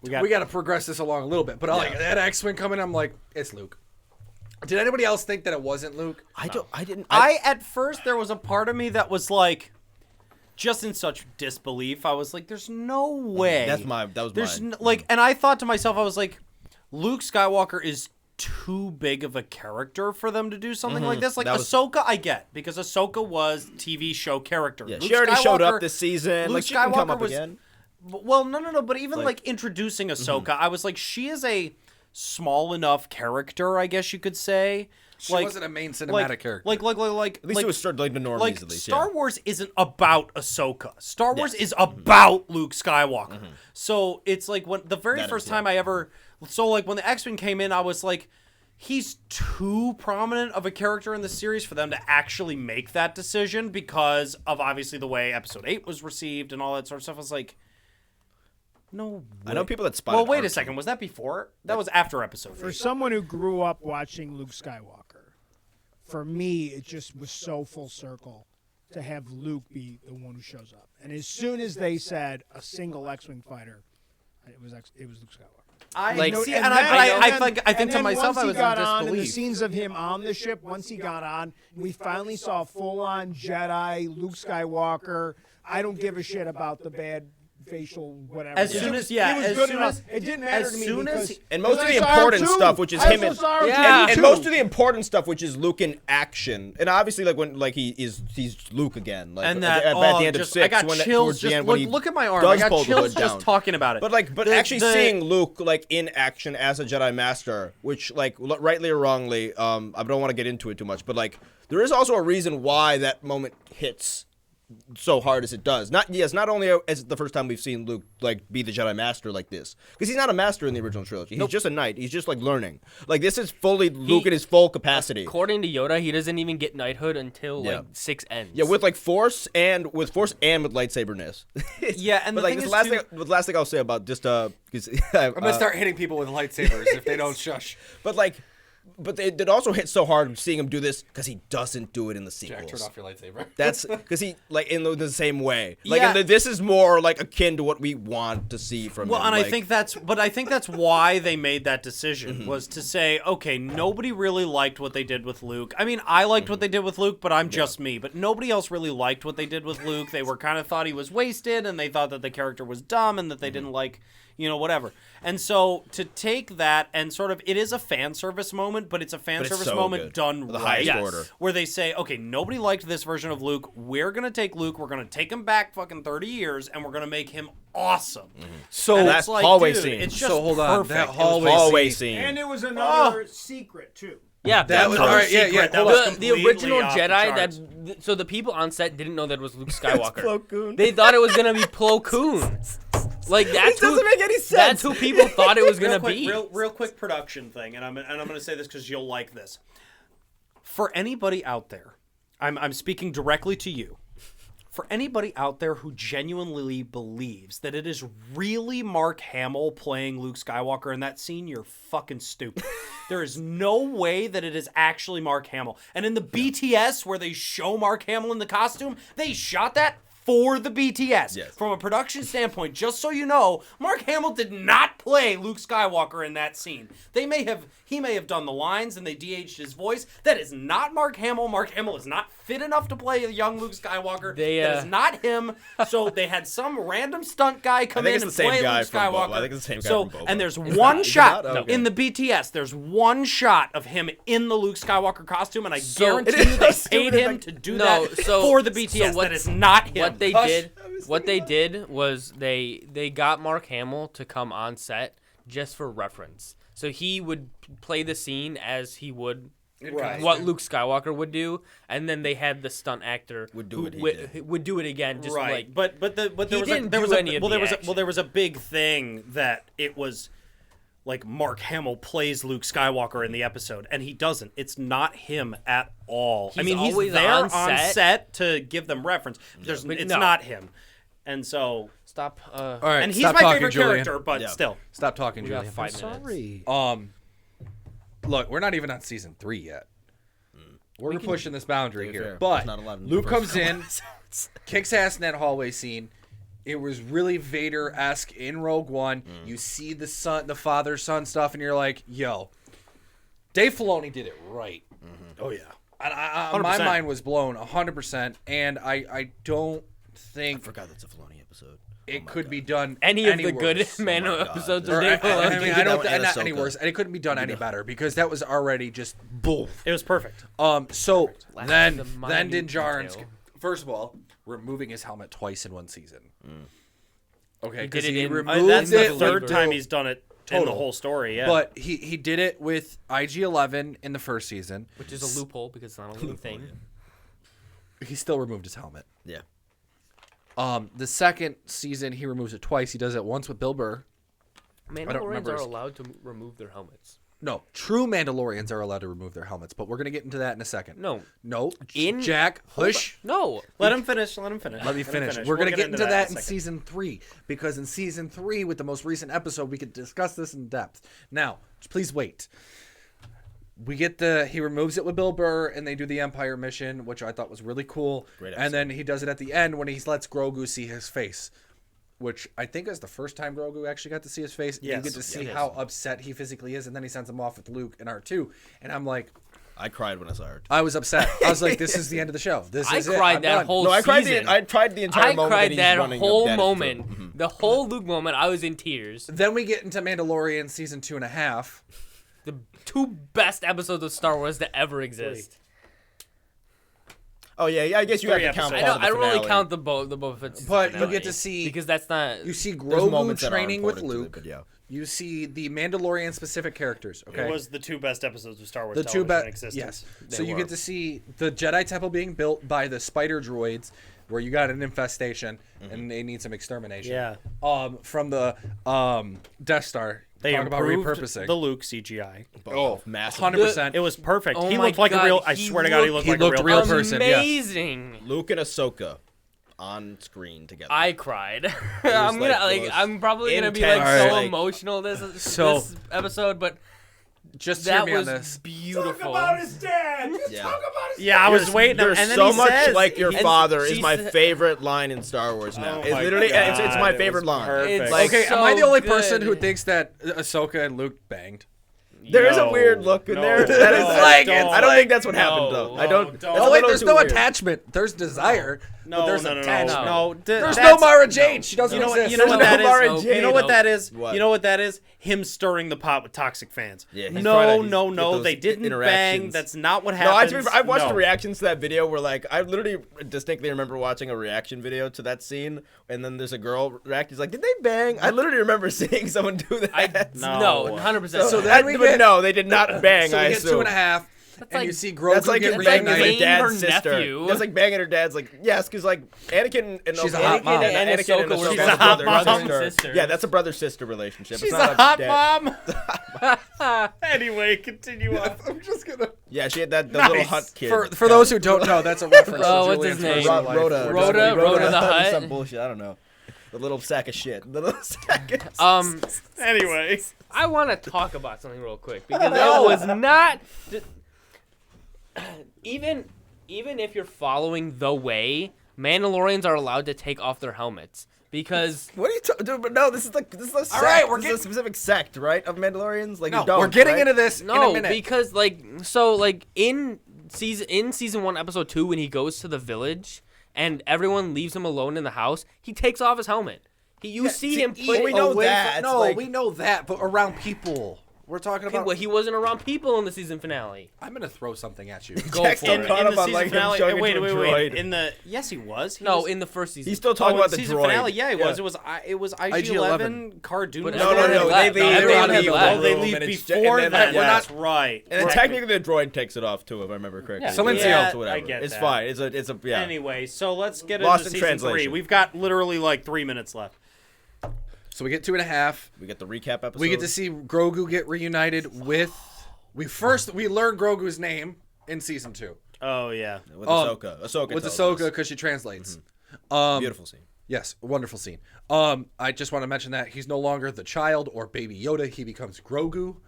to progress this along a little bit. But like that X-wing coming, I'm like, it's Luke. Did anybody else think that it wasn't Luke? I didn't. I at first there was a part of me that was like, just in such disbelief. I was like, "There's no way." That was There's mine. like, and I thought to myself, I was like, Luke Skywalker is too big of a character for them to do something like this. Like That was- Ahsoka, I get because Ahsoka was TV show character. Yeah, Luke she already showed Skywalker- up this season. Luke Like she can come Skywalker up was- again. Well, no. But even like introducing Ahsoka, I was like, she is a small enough character, I guess you could say. She like, wasn't a main cinematic like, character. Like, At least it was started like the normies. like at least, Star yeah. Wars isn't about Ahsoka. Star Wars Yes. is about Luke Skywalker. So it's like when the very That first is, time I ever, so like when the X-Men came in, I was like, he's too prominent of a character in the series for them to actually make that decision because of obviously the way Episode 8 was received and all that sort of stuff. I was like, no. I know way. people that spotted. Well, wait a Archie. second. Was that before? That was after Episode 8. For someone who grew up watching Luke Skywalker, for me, it just was so full circle to have Luke be the one who shows up. And as soon as they said a single X-wing fighter, it was Luke Skywalker. I Like, see, And and then- I think and to then myself, once I he was got in on, and the disbelief. scenes of him on the ship, once he got on, we finally saw full-on Jedi Luke Skywalker. I don't give a shit about the bad facial whatever. As soon as- yeah, it was as good soon enough. as- It didn't matter as to me soon as- because And most of I the saw important R2. stuff, which is I him also and, saw R2 Yeah. and too. most of the important stuff, which is Luke in action, and obviously like when like he's Luke again, like And that, at the end just, of 6, I got when, chills. towards the Just end, when look, he look at my arm. does I pull got the chills hood just down. talking about it. But actually seeing Luke like in action as a Jedi Master, which like rightly or wrongly, I don't want to get into it too much, but like there is also a reason why that moment hits so hard as it does. Not only as the first time we've seen Luke like be the Jedi Master like this, because he's not a master in the original trilogy. He's just a knight. He's just like learning. Like this is fully Luke in his full capacity. according to Yoda, he doesn't even get knighthood until Yeah. like 6 ends. Yeah, with like force and with lightsaberness. Yeah, and but the like thing this is, the last thing I'll say about just because I'm gonna start hitting people with lightsabers if they don't shush. But it also hits so hard seeing him do this because he doesn't do it in the Jack, sequels. turn off your lightsaber. That's because he like in the same way. Like Yeah. this is more like akin to what we want to see from well, him. and like, I think that's why they made that decision was to say, okay, nobody really liked what they did with Luke. I mean, I liked what they did with Luke, but I'm just me. But nobody else really liked what they did with Luke. They were kind of thought he was wasted, and they thought that the character was dumb, and that they didn't like, whatever. And so to take that and sort of, it is a fan service moment, but it's a fan But it's service so moment good. done The right. highest order. Where they say, okay, nobody liked this version of Luke. We're going to take Luke. We're going to take him back fucking 30 years, and we're going to make him awesome. So And that it's like, hallway dude, scene. it's just So hold on, perfect. that It was hallway scene. And it was another secret too. Yeah, That was Another all right. Yeah, secret yeah. that was the completely original off the Jedi charts. so the people on set didn't know that it was Luke Skywalker. Plo Koon. They thought it was gonna be Plo Koon. Like that's doesn't make any sense. That's who people thought it was gonna quick, be. real quick production thing, and I'm going to say this because you'll like this. For anybody out there, I'm speaking directly to you. For anybody out there who genuinely believes that it is really Mark Hamill playing Luke Skywalker in that scene, you're fucking stupid. There is no way that it is actually Mark Hamill. And in the BTS, where they show Mark Hamill in the costume, they shot that for the BTS. Yes. From a production standpoint, just so you know, Mark Hamill did not play Luke Skywalker in that scene. He may have done the lines and they de-aged his voice. That is not Mark Hamill. Mark Hamill is not fit enough to play a young Luke Skywalker. That is not him. So they had some random stunt guy come in and play Luke Skywalker. I think it's the same guy from Boba. And there's one shot Okay. in the BTS. There's one shot of him in the Luke Skywalker costume, and I guarantee you they paid him to do that for the BTS. That is not him. What they did was they got Mark Hamill to come on set just for reference. So he would play the scene as he would what Luke Skywalker would do, and then they had the stunt actor would do it again. Just right, like but there was a big thing that it was like Mark Hamill plays Luke Skywalker in the episode, and he doesn't. It's not him at all. He's he's there on set to give them reference. It's not him. And so stop. All right, and he's stop my talking, favorite Julian. character, but still, Stop talking, We got Julian. 5 minutes. sorry. Look, we're not even on season 3 yet. We're pushing this boundary here. fair. But There's not a lot in the Luke first comes in, kicks ass in that hallway scene. It was really Vader-esque in Rogue One. You see the father-son stuff, and you're like, yo, Dave Filoni did it right. Oh yeah. And my mind was blown 100%, and I don't think I forgot that's a Filoni episode. it could be done Any of the good worse. Mando God. episodes Or, of Dave Filoni. I mean, That I don't, one and not any Ahsoka. worse, and it couldn't be done any better because that was already just boom. It was perfect. So Last then of the minute Din Djarin's detail. first of all removing his helmet twice in one season. Okay, He because did it he in- removed That's it. the third with- time he's done it in the Total. whole story. Yeah. But he did it with IG-11 in the first season. Which is a loophole because it's not a living thing. He still removed his helmet. Yeah. The second season he removes it twice. He does it once with Bill Burr. Mandalorians remember are his- allowed to remove their helmets. No, true Mandalorians are allowed to remove their helmets, but we're gonna get into that in a second. No. No, In- Jack, hush. No. let him finish. Let me Let me finish. We're We'll going to get into that in in a second. season 3 because in season 3 with the most recent episode we could discuss this in depth. Now, please wait. We get he removes it with Bill Burr and they do the Empire mission, which I thought was really cool. Great And then he does it at the end when he lets Grogu see his face, which I think is the first time Grogu actually got to see his face. Yes. You get to see Yeah, it how upset he physically is, and then he sends him off with Luke and R2. And I'm like, I cried when I saw her. I was upset. I was like, this is the end of the show. This I is it. cried I'm that done. whole No, I cried. season. I tried the entire I moment cried he's that running whole up that moment. The whole Luke moment, I was in tears. Then we get into Mandalorian season 2.5. The 2 best episodes of Star Wars to ever exist. Oh yeah, I guess you have Three to count. episodes. I don't really finale. count the Boba Fett season But you finale get to see because that's not. you see There's Grogu moments that are training with important to it, Luke. but yeah. You see the Mandalorian specific characters. Okay, It was the 2 best episodes of Star Wars the two television in best. existence. Yes. So you get to see the Jedi Temple being built by the spider droids, where you got an infestation and they need some extermination. Yeah. From the Death Star. They Talk about improved repurposing. the Luke CGI. Oh, massive. 100%. It was perfect. Oh He my looked like God, a real. I he swear to God, he looked- looked he like a looked real real person. yeah. Amazing. Luke and Ahsoka on screen together. I cried. I'm gonna like the like. most I'm probably gonna be like intense, so like- emotional this So- episode, but Just hear that me on was this. beautiful. Yeah. Yeah, I was waiting. You're and then so he much says, like your and father is she my said- favorite line in Star Wars now. Oh It's my literally, it's God, my it favorite was line. perfect. It's Like, Okay, so am I the only person good. who thinks that Ahsoka and Luke banged? There's No, a weird look in no, there. no, That is like- like, it's I don't like- think that's what happened though. I don't. don't. that's Oh a wait, little there's too no weird. attachment. There's desire. No, but there's no, no, attachment. no. There's That's- no Mara Jade. She doesn't You know what? exist. You know what There's that no is? Mara You Jade. know what that is? What? You know what that is? Him stirring the pot with toxic fans. Yeah, he's no, trying to- no, get no. those They didn't bang. interactions. That's not what No, happened. I've watched no. the reactions to that video where, like, I literally distinctly remember watching a reaction video to that scene, and then there's a girl react. He's like, "Did they bang?" I literally remember seeing someone do that. No, 100%. So then we but get- no, they did not bang. So I we get assume. 2.5, and like- you see Grogu That's like get you're banging like her banging dad's her sister. nephew. That's like banging her dad's like yes, because like Anakin and She's a Anakin hot mom. and And Anakin and Ahsoka were Ahsoka's She's a hot brother mom. sister. Sisters. Yeah, that's a brother-sister relationship. She's it's not a hot dad. mom. Anyway, continue on. I'm just gonna. Yeah, she had that the little Nice. hut kid. For those who don't know, that's a reference. Oh, to what's Julian's his name? personal life. Rhoda the Hutt? Some bullshit. I don't know. The little sack of shit. The little sack of Anyway, I want to talk about something real quick because it was not even if you're following the way, Mandalorians are allowed to take off their helmets because What are you talking? Dude, but no, this is a sect. All right, this is a specific sect, right, of Mandalorians. Like No, you don't, we're getting right? into this in a no, minute. because in season 1, episode 2, when he goes to the village and everyone leaves him alone in the house, he takes off his helmet. You see him put. we know away that. from- no, Like- we know that, but around people. We're talking Okay, about. well, he wasn't around people in the season finale. I'm gonna throw something at you. Go Jack's for still it. caught In up the on season like him finale, showing wait. it to a droid. In the yes, he was. He No, was, in the first season. He's still talking in about the the season droid. finale. Yeah, he was. Yeah. It was IG-11. IG-11 Cardoon. But No, everyone had left. they leave. Everyone They had leave. left. Oh, they room, leave and it's- before and that. then- That's right. And then Right. technically the droid takes it off too, if I remember correctly. Yeah. Silencio. Yeah, So whatever. I get it's that. fine. It's a yeah. Anyway, so let's get Lost into in season 3. translation. We've got literally like 3 minutes left. So we get 2.5. We get the recap episode. We get to see Grogu get reunited with. We learn Grogu's name in season 2 Oh yeah. with Ahsoka. Ahsoka with tells Ahsoka us. because she translates. Beautiful scene. Yes, wonderful scene. I just want to mention that he's no longer the child or baby Yoda. He becomes Grogu,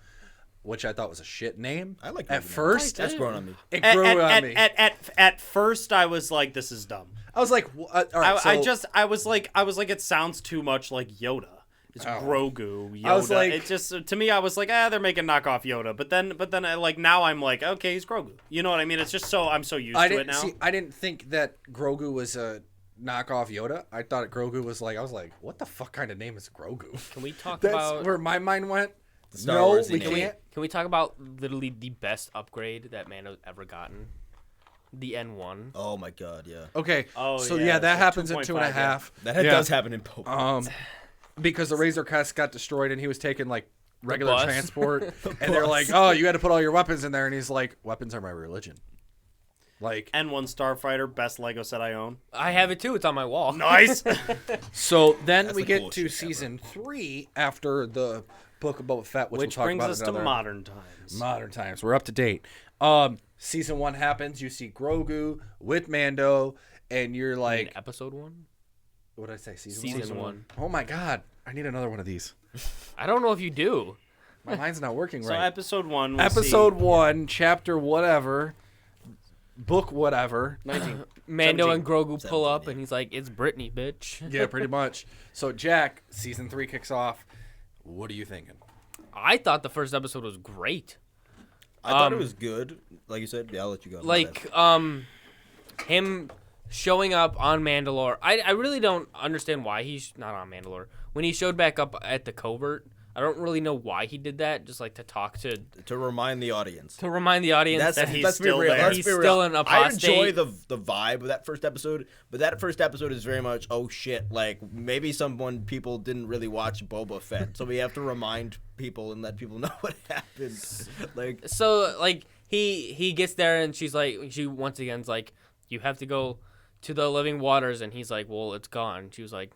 which I thought was a shit name. I like at Grogu. first. That's grown on me. It grew on me. At first, I was like, "This is dumb." I was like, all right, I was like, it sounds too much like Yoda. It's Grogu, Yoda. I was like- it just to me, I was like, they're making knockoff Yoda. But then, I, like now I'm like, okay, he's Grogu. You know what I mean? It's just I'm so used to it now. I didn't think that Grogu was a knockoff Yoda. I thought Grogu was like, I was like, what the fuck kind of name is Grogu? Can we talk That's about? where my mind went. Star No, Wars-y we name. can't. Can we talk about literally the best upgrade that Mando's ever gotten? The N1. Oh my god, yeah. Okay. Oh, so yeah, yeah, it's that like happens in 2.5, 2.5. That does happen in Pope. Because the Razor Crest got destroyed and he was taking like regular bus. transport, and they're like, "Oh, you got to put all your weapons in there," and he's like, "Weapons are my religion." Like, N1 Starfighter, best Lego set I own. I have it too. It's on my wall. Nice. so then That's we the get coolest to shit ever. season 3 after the Book of Boba Fett, which we'll talk brings about us to another- modern times. modern times. We're up to date. Season 1 happens. You see Grogu with Mando, and you're In like, episode 1. what did I say? Season Season 1. 1. Oh my god, I need another one of these. I don't know if you do. My mind's not working So right. episode 1. We Episode 1, chapter whatever, book whatever. 19. Mando 17. and Grogu pull 17, up, yeah. and he's like, "It's Brittany, bitch." Yeah, pretty much. So Jack, season 3 kicks off. What are you thinking? I thought the first episode was great. I thought it was good. Like you said, yeah, I'll let you go. My bad. Like him showing up on Mandalore. I really don't understand why he's not on Mandalore. When he showed back up at the covert, I don't really know why he did that. Just like to talk to remind the audience. to remind the audience that he's let's be still real. there. Let's He's be real. still an I apostate. enjoy the vibe of that first episode, but that first episode is very much oh shit. Like maybe people didn't really watch Boba Fett, so we have to remind people and let people know what happened. Like So like he gets there and she once again's like, "You have to go to the living waters," and he's like, "Well, it's gone." She was like,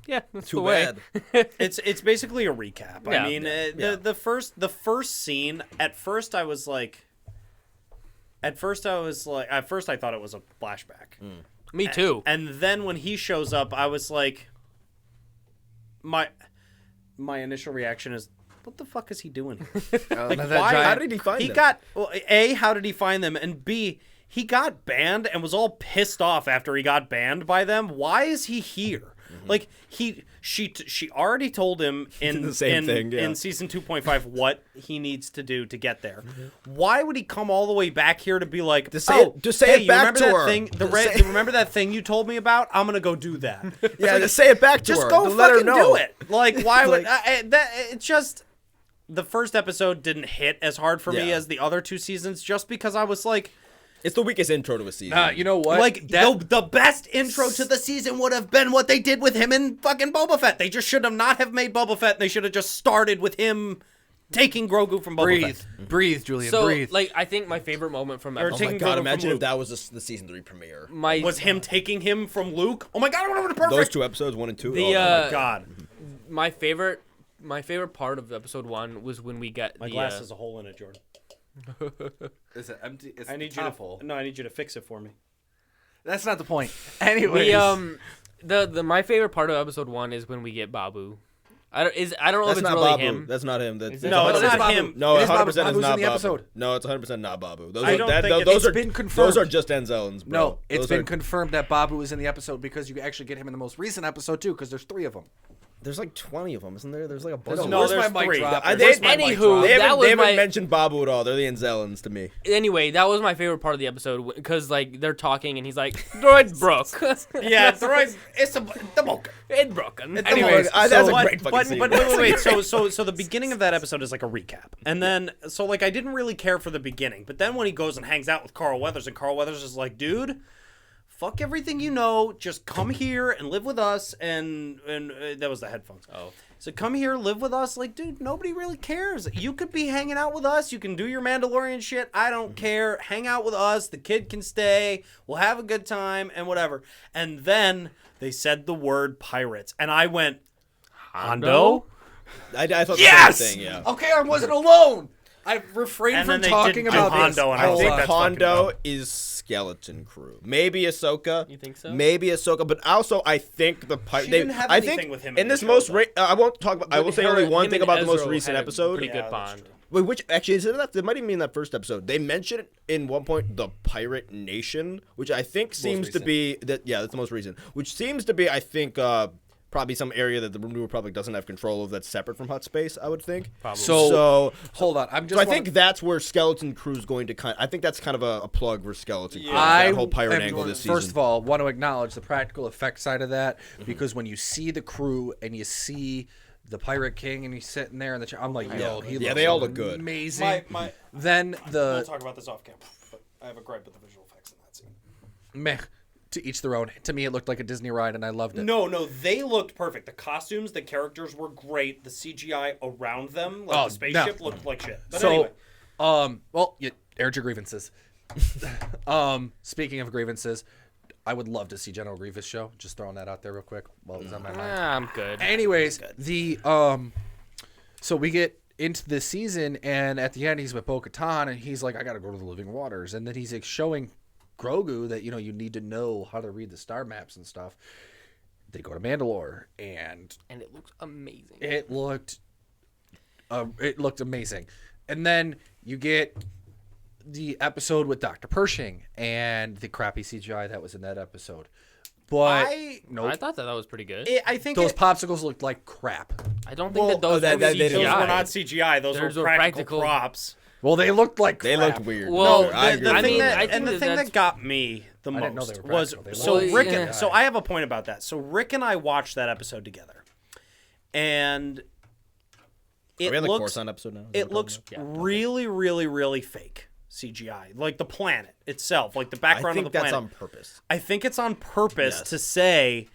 "Yeah, that's too the way." bad. It's basically a recap. Yeah. I mean, Yeah. the first scene. At first, I thought it was a flashback. Me too. And then when he shows up, I was like, my initial reaction is, what the fuck is he doing here? Like, why? How did he find He them? got A, how did he find them? And B, he got banned and was all pissed off after he got banned by them. Why is he here? Like she already told him in The same thing, yeah. in season 2.5 what he needs to do to get there. Why would he come all the way back here to be like, Just say it you back remember to that her. thing? Just Remember that thing you told me about? I'm gonna go do that. Yeah, just say it back to Just her. go to let her fucking know. do it. Like, why would Like- it's just the first episode didn't hit as hard for me Yeah. as the other two seasons, just because I was like, It's the weakest intro to a season. You know what? like the best intro to the season would have been what they did with him in fucking Boba Fett. They just should have not have made Boba Fett. They should have just started with him taking Grogu from Boba Fett. breathe, Julian, So breathe. like I think my favorite moment from Or oh my taking god! Grogu Imagine from if Luke. that was the season 3 premiere. Was him taking him from Luke? Oh my god, it would have been perfect. Those 2 episodes, 1 and 2. The, oh, Oh god, my favorite part of episode 1 was when we got my the glass has a hole in it, Jordan. Is it empty? It's I need you to fix it for me. That's not the point. Anyways, the my favorite part of episode 1 is when we get Babu I don't know That's if it's not really Babu. him. That's not him. Is it? No, But it's it is not Babu. him. No, It is 100% Babu. is Babu's not in the Babu. episode. No, it's 100% not Babu. Those I are, don't that, think tho- it's those are been confirmed. Those are just Denzel's, bro. No, it's Those been are- confirmed that Babu is in the episode because you actually get him in the most recent episode too, because there's 3 of them. There's like 20 of them, isn't there? There's like a bunch. No, of No, where's there's my mic 3. drop? I- Where's they- my mic Anywho, drop? They that haven't, was they haven't my- mentioned Babu at all. They're the Anzelans to me. Anyway, that was my favorite part of the episode because like they're talking and he's like, "Droid broke." Yeah, it's right. It's the book. It broken. Anyways, That's so a what- great fucking scene. But wait. So the beginning of that episode is like a recap, and then so like I didn't really care for the beginning, but then when he goes and hangs out with Carl Weathers, and Carl Weathers is like, dude, fuck everything you know, just come here and live with us, and that was the headphones. Oh. So come here, live with us. Like, dude, nobody really cares. You could be hanging out with us. You can do your Mandalorian shit. I don't care. Hang out with us. The kid can stay. We'll have a good time and whatever. And then they said the word pirates, and I went, Hondo? I thought Yes! the same thing, yeah. Okay, I wasn't alone. I refrained And from then they talking didn't do about Hondo, this. and I I think think that's fucking Hondo dumb. is Skeleton Crew. Maybe Ahsoka. You think so? Maybe Ahsoka, but also I think the pirate. She didn't have I anything think with him in in the this show, most. though. I won't talk about. I will say only one Him thing and about the most Ezra recent had a episode. Pretty Yeah, good that's bond. true. Wait, which actually is it that? It might even be in that first episode. They mentioned in one point the Pirate Nation, which I think seems to recent. be that. Yeah, that's the most recent. Which seems to be, I think, probably some area that the New Republic doesn't have control of. That's separate from Hut Space. I would think. Probably. So, hold on. I'm just. So I think that's where Skeleton Crew's going to kind. I think that's kind of a plug for Skeleton Crew. I That whole pirate am- angle this season. First of all, want to acknowledge the practical effect side of that because when you see the crew and you see the Pirate King and he's sitting there in the chair, I'm like, yo, he Yeah, looks they all look good. amazing. My Then we'll the talk about this off camera, but I have a gripe with the visual effects in that scene. meh, to each their own. To me, it looked like a Disney ride, and I loved it. No, they looked perfect. The costumes, the characters were great. The CGI around them, like Oh, the spaceship, no. looked like shit. But So, anyway, well, you aired your grievances. Speaking of grievances, I would love to see General Grievous show. Just throwing that out there real quick while it's on my mind. I'm good. Anyways, so we get into this season, and at the end, he's with Bo-Katan, and he's like, I gotta go to the Living Waters. And then he's like showing Grogu that, you need to know how to read the star maps and stuff. They go to Mandalore, and And it looks amazing. it looked amazing. And then you get the episode with Dr. Pershing and the crappy CGI that was in that episode. But I thought that was pretty good. I think those popsicles looked like crap. I don't think that those that- were that- they those didn't- were CGI. not CGI. Those Those were were practical practical. props. Well, they looked like They crap. looked weird. Well, No, I the- agree I with mean, you. I think the thing that's- that got me the I didn't know most they were was practical. They so looked Rick. yeah. So I have a point about that. So Rick and I watched that episode together, and Are it we on the looks Coruscant episode now? Is that it what we're looks talking about? really, really, really fake CGI. Like the planet itself, like the I background think of the planet. that's on purpose. I think it's on purpose Yes. to say,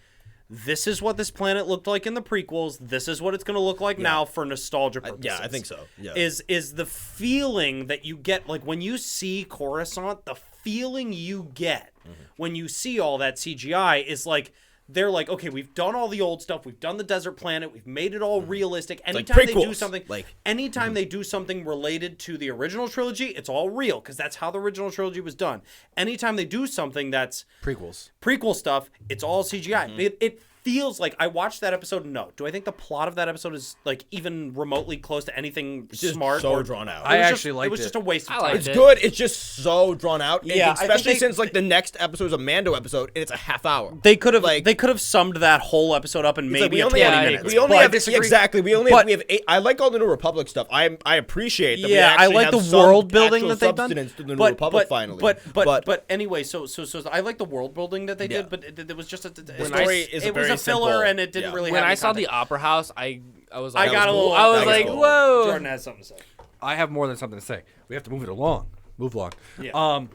this is what this planet looked like in the prequels. This is what it's going to look like now for nostalgia purposes. Yeah, I think so. Yeah. Is the feeling that you get, like when you see Coruscant, the feeling you get when you see all that CGI is like, they're like, okay, we've done all the old stuff. We've done the desert planet. We've made it all realistic. like Anytime they do prequels, something, like- anytime they do something related to the original trilogy, it's all real because that's how the original trilogy was done. Anytime they do something that's Prequels. prequel stuff, it's all CGI. It feels like I watched that episode. No, do I think the plot of that episode is like even remotely close to anything It's just smart so or drawn out. I It was actually liked it was it. just a waste of I time. liked It's it. good. It's just so drawn out. And Yeah, I think especially they- since like the next episode is a Mando episode and it's a half hour. They could have Like- they could have summed that whole episode up in It's like maybe we a only 20 I have, minutes. we only But I have disagree. exactly. We only But- have, we have 8. I like all the New Republic stuff. I appreciate that. we Yeah, I actually like have the some world building actual that they've done. substance to the New Republic finally. But anyway, so I like the world building that they Yeah. did, but it was just a story is it was very a filler simple. and it didn't Yeah. really. When have I any saw the context. Opera House, I was I like, got a little. I was that was like, cool. whoa. Jordan has something to say. I have more than something to say. We have to move it along. Move along. Yeah.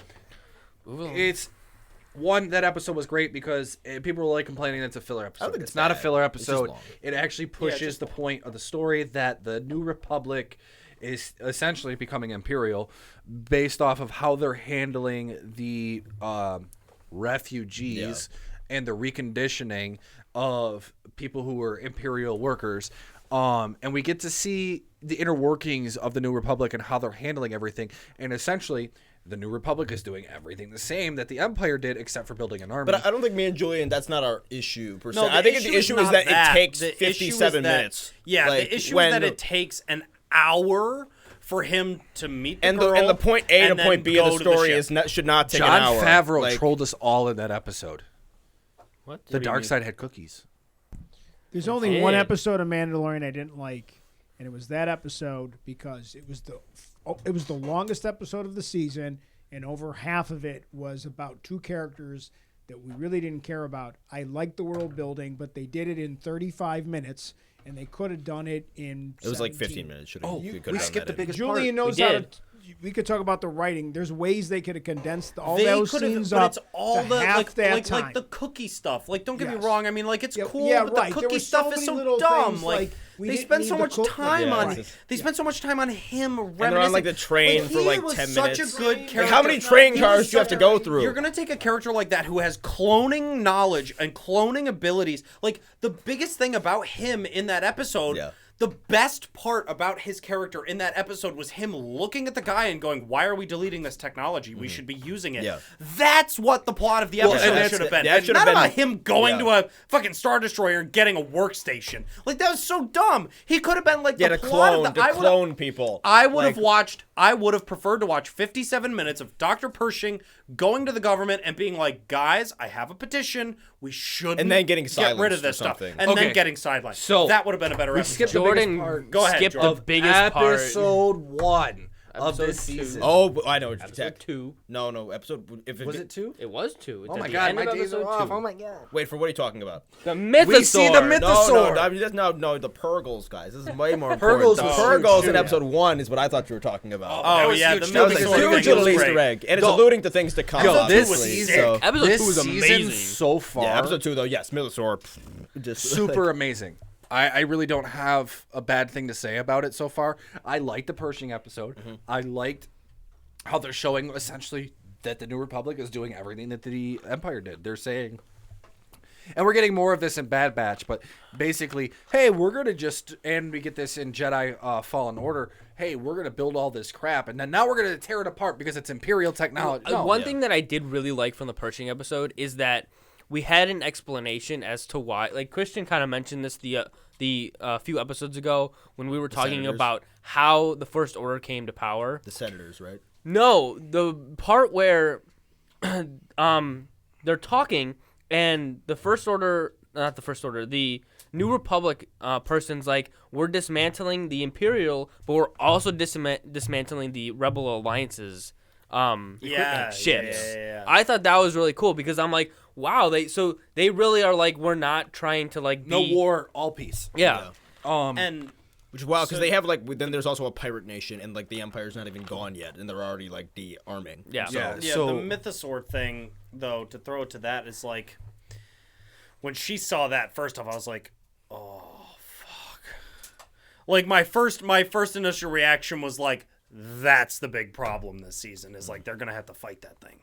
It's one, that episode was great because people were like complaining that it's a filler episode. think It's it's not a bad. filler It's just episode. long. It actually pushes just the point of the story that the New Republic is essentially becoming imperial based off of how they're handling the refugees and the reconditioning of people who were imperial workers. And we get to see the inner workings of the New Republic and how they're handling everything. And essentially, The New Republic is doing everything the same that the Empire did, except for building an army. But I don't think me and Julian, that's not our issue per se. No, I think the issue is not that it takes The issue is 57 that- minutes. Yeah, Like, the issue when- is that it takes an hour for him to meet the and girl, the point A to and point then B of go the to story ship. is not, should not take Jon an hour. Favreau Like, trolled us all in that episode. What? The dark side had cookies. There's only one did. episode of Mandalorian I didn't like, and it was that episode because it was the longest episode of the season, and over half of it was about two characters that we really didn't care about. I liked the world building, but they did it in 35 minutes, and they could have done it in. it was like 17. 15 minutes. We skipped the biggest part. Julian knows We how to. did. We could talk about the writing. There's ways they could have condensed all They those could've- scenes but up it's all to the half that time. like the cookie stuff. Like, don't get me Yes. wrong. I mean, like, it's Yeah, cool, yeah, but right. the There cookie were so stuff is many so little dumb. things, Like, like, we they didn't spend need so the much cook- time Yeah, on. right. They spend so much time on him reminiscing. they're on, like, the train for, he like, was 10 such minutes. a good Like, character. how many train He was cars do you have such to go a- through? You're gonna take a character like that who has cloning knowledge and cloning abilities. Like, the biggest thing about him in that episode. Yeah. The best part about his character in that episode was him looking at the guy and going, "Why are we deleting this technology? We should be using it." Yeah. That's what the plot of the Well, episode and should have been. that And should not have been- about him going yeah. to a fucking Star Destroyer and getting a workstation. Like, that was so dumb. He could have been like Yeah, the to plot clone, of the. people. I would have Like, watched. I would have preferred to watch 57 minutes of Dr. Pershing going to the government and being like, "Guys, I have a petition. We shouldn't And then getting get rid silenced of this or stuff," something. and Okay. then getting sidelined. So, that would have been a better we episode. skipped the biggest Jordan part. Go ahead, skipped Jordan. the biggest part. Episode 1 of Episode this 2. season. Oh, but I know what you're Episode 2. No, episode. If Was it 2? It was 2. It's Oh at my the god, end my of days are episode off. 2. Oh my god. Wait, for what are you talking about? The Mythosaur. We see the myth- No, Mythosaur. no, the Purgles, guys. This is way more important. Purgles The was Purgles huge, in too. episode 1 is what I thought you were talking about. Oh, That was yeah, huge. the That was a Mythosaur Mythosaur huge thing was little Easter great. egg, and it's No. alluding to things to come. Yo, this obviously, season, so- Episode this 2 was season amazing. so far, yeah, episode 2 though, yes, Mythosaur, just super amazing. I really don't have a bad thing to say about it so far. I liked the Pershing episode. I liked how they're showing essentially that the New Republic is doing everything that the Empire did. They're saying, and we're getting more of this in Bad Batch, but basically, hey, we're going to just, and we get this in Jedi Fallen Order, hey, we're going to build all this crap, and then now we're going to tear it apart because it's Imperial technology. No. One thing that I did really like from the Pershing episode is that we had an explanation as to why. Like, Christian kind of mentioned this the few episodes ago when we were talking Senators. about how the First Order came to power. the Senators, right? No, the part where they're talking and the First Order, not the First Order, the New Republic person's like, we're dismantling the Imperial, but we're also dismantling the Rebel Alliance's ships. Yeah. I thought that was really cool because I'm like, wow, they really are like, we're not trying to like No be, war, all peace. Yeah. And Which is wild because they have like. Then there's also a pirate nation, and like the Empire's not even gone yet, and they're already like de-arming. Yeah. So, Yeah. yeah, So- the Mythosaur thing, though, to throw it to that is like, when she saw that, first off, I was like, oh, fuck. Like, my first initial reaction was like, that's the big problem this season, is like, they're going to have to fight that thing.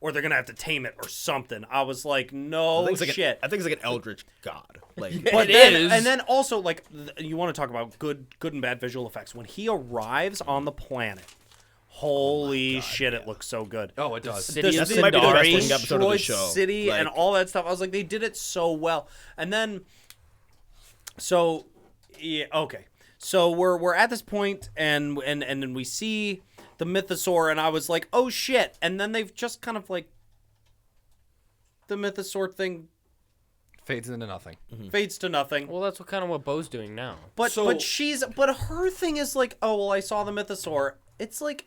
Or they're going to have to tame it or something. I was like, no I think it's shit. I think it's like an eldritch god. Like, But It then, is. and then also, like, you want to talk about good and bad visual effects. When he arrives on the planet, holy shit, it looks so good. Oh, it does. City of This might be the best Sindari. looking episode of the Destroyed show. City Like- and all that stuff. I was like, they did it so well. And then, so, yeah, okay. So we're at this point, and then we see the Mythosaur, and I was like, oh shit. And then they've just kind of like, the Mythosaur thing Fades into nothing. fades to nothing. Well, that's kind of what Bo's doing now. But So- but her thing is like, oh well, I saw the Mythosaur. It's like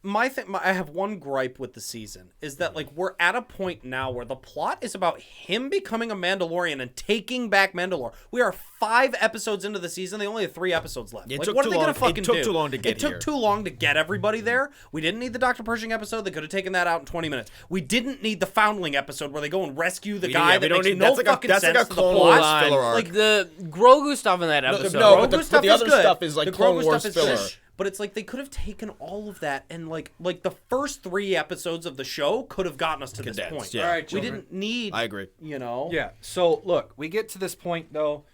I have one gripe with the season is that like we're at a point now where the plot is about him becoming a Mandalorian and taking back Mandalore. We are 5 episodes into the season. They only have 3 episodes left. It Like, took what too are they long- gonna fucking it took do? too long to get It took here. too long to get everybody there. We didn't need the Dr. Pershing episode. They could have taken that out in 20 minutes. We didn't need the Foundling episode where they go and rescue the guy that makes no fucking that's sense like a to the Clone plot. Wars filler arc. Like the Grogu stuff in that episode. no, Grogu but the stuff other is good. stuff is like the Clone Grogu Wars stuff is filler. good. But it's like they could have taken all of that and like the first 3 episodes of the show could have gotten us to this Condensed, point. yeah. All right, We children. didn't need. I agree. You know. Yeah. So look, we get to this point though.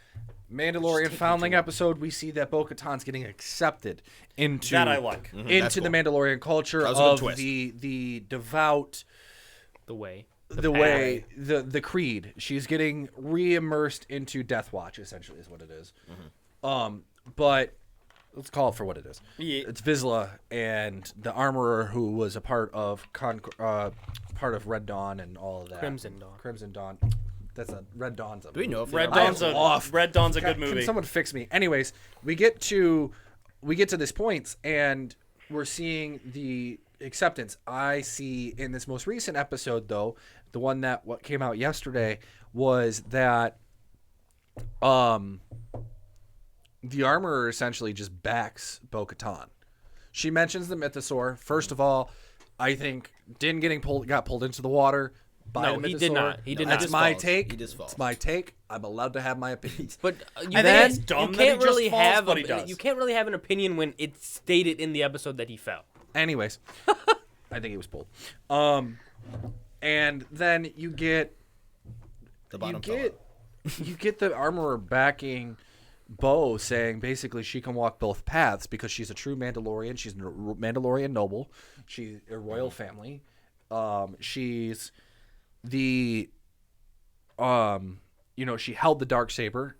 Mandalorian Foundling episode, we see that Bo-Katan's getting accepted into That I like. into the Mandalorian culture That was a good of twist. the devout, The way. the creed. She's getting re-immersed into Death Watch, essentially, is what it is. But let's call it for what it is. Yeah. It's Vizsla and the armorer who was a part of Red Dawn and all of that. Crimson Dawn. That's a Red Dawn's a Do we know if Red they Dawn's off. Red Dawn's a good Can movie. someone fix me? Anyways, we get to this point, and we're seeing the acceptance. I see in this most recent episode, though, the one that what came out yesterday was that the armorer essentially just backs Bo-Katan. She mentions the mythosaur. First of all, I think Din got pulled into the water. By No, the he did mythosaur. not. He did That's not. my He just falls. take. He just falls. It's my take. I'm allowed to have my opinions. But I think it's dumb that he just falls, but he does. you can't really have an opinion when it's stated in the episode that he fell. Anyways, I think he was pulled. And then you get the bottom you get the armorer backing Bo, saying basically she can walk both paths because she's a true Mandalorian. She's a Mandalorian noble. She's a royal family. She's the she held the Darksaber.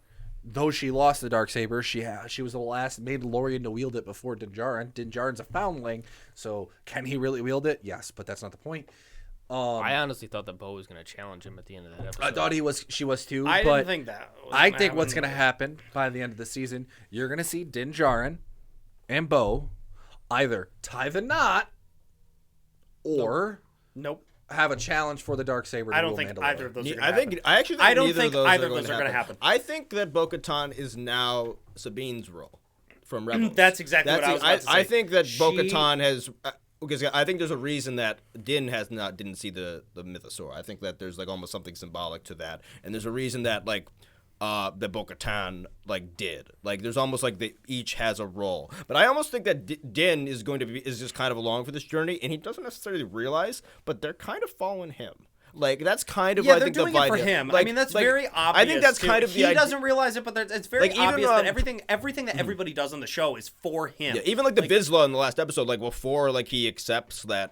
Though she lost the Darksaber, she was the last Mandalorian to wield it before Din Djarin. Din Djarin's a foundling, so can he really wield it? Yes, but that's not the point. I honestly thought that Bo was going to challenge him at the end of that episode. I thought she was too. I but didn't think that. I think what's going to happen by the end of the season, you're going to see Din Djarin and Bo either tie the knot or Nope. have a challenge for the Darksaber. I don't think either of those are going to happen. I actually think I don't neither think of those either are of going those to are gonna happen. happen. I think that Bo-Katan is now Sabine's role from Rebels. That's exactly what I was about to say. I think that She- Bo-Katan has because I think there's a reason that Din didn't see the mythosaur. I think that there's like almost something symbolic to that, and there's a reason that that Bo-Katan did. There's almost they each has a role. But I almost think that Din is just kind of along for this journey, and he doesn't necessarily realize, but they're kind of following him. That's kind of Yeah, I they're think doing the it for vibe. him. I mean, that's very obvious. I think that's too. kind of the he idea. doesn't realize it, but it's very even, obvious that um, everything that everybody does on the show is for him. Yeah, even the Vizsla in the last episode, before he accepts that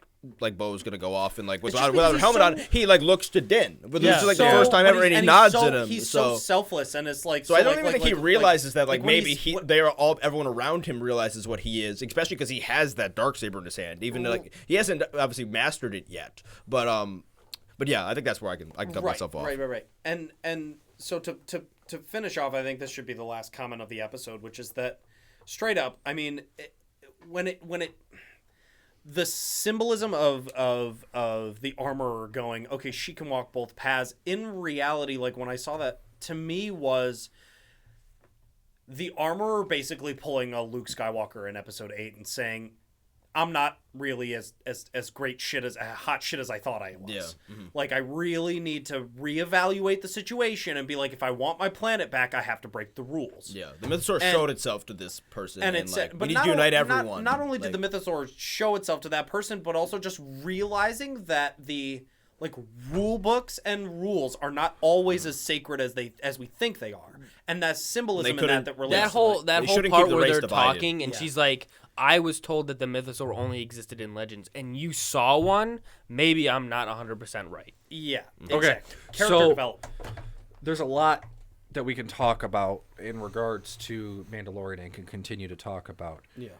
Bo's gonna go off and without a helmet on, he looks to Din. But this is the first time ever, and he nods at him. He's so selfless, and it's So I don't even think he realizes that when maybe he's- everyone around him realizes what he is, especially because he has that Darksaber in his hand. Even he hasn't obviously mastered it yet, but yeah, I think that's where I can cut myself off. Right. And so to finish off, I think this should be the last comment of the episode, which is that straight up, I mean, the symbolism of the armorer going, okay, she can walk both paths. In reality, when I saw that, to me was the armorer basically pulling a Luke Skywalker in episode 8 and saying, I'm not really as great shit as hot shit as I thought I was. Yeah. Mm-hmm. I really need to reevaluate the situation and be if I want my planet back, I have to break the rules. Yeah, the mythosaur showed itself to this person, and it's we need to unite everyone. Not only did the mythosaur show itself to that person, but also just realizing that the rule books and rules are not always as sacred as we think they are, and that symbolism in that relates. That whole They shouldn't part keep the where race they're divided. talking, and she's like, I was told that the mythosaur only existed in legends, and you saw one. Maybe I'm not 100% right. Yeah. Okay. Exactly. Character So- development. there's a lot that we can talk about in regards to Mandalorian and can continue to talk about. Yeah.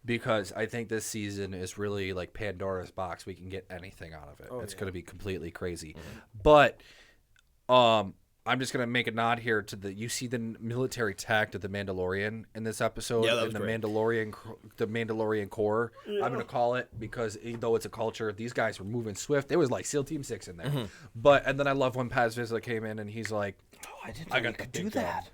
Because I think this season is really Pandora's box. We can get anything out of it. It's going to be completely crazy. But I'm just going to make a nod here to you see the military tact of the Mandalorian in this episode. Yeah, that was and great. the Mandalorian Corps, I'm going to call it, because even though it's a culture, these guys were moving swift. There was SEAL Team 6 in there. And then I love when Paz Vizsla came in and he's like, I got to do that.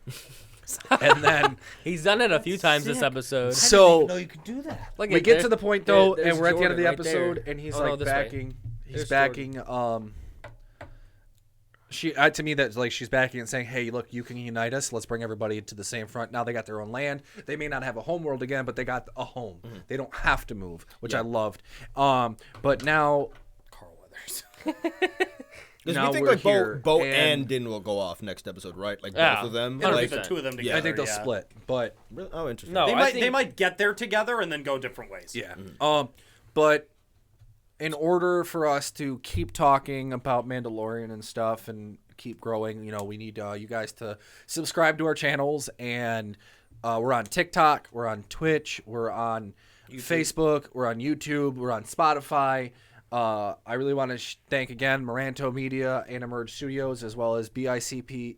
And then He's done it a few times this episode. so you could do that. Look we at get there- to the point though, there's and we're at the end of the Jordan right there. episode, and he's Oh, no, this way. backing. There's He's backing. She to me that's she's backing and saying, "Hey, look, you can unite us. Let's bring everybody to the same front." Now they got their own land. They may not have a home world again, but they got a home. They don't have to move, which I loved. But now Carl Weathers. Because now we think we're like here. Bo and Din will go off next episode, right? Like Yeah. both of them. It'll be Like, the two of them together. Yeah. I think they'll yeah. split, but really? Oh, interesting. No, I They think- might get there together and then go different ways. yeah. But in order for us to keep talking about Mandalorian and stuff and keep growing, we need you guys to subscribe to our channels. And we're on TikTok, we're on Twitch, we're on Facebook, we're on YouTube, we're on Spotify. I really want to thank again Maranto Media and Emerge Studios, as well as BICBP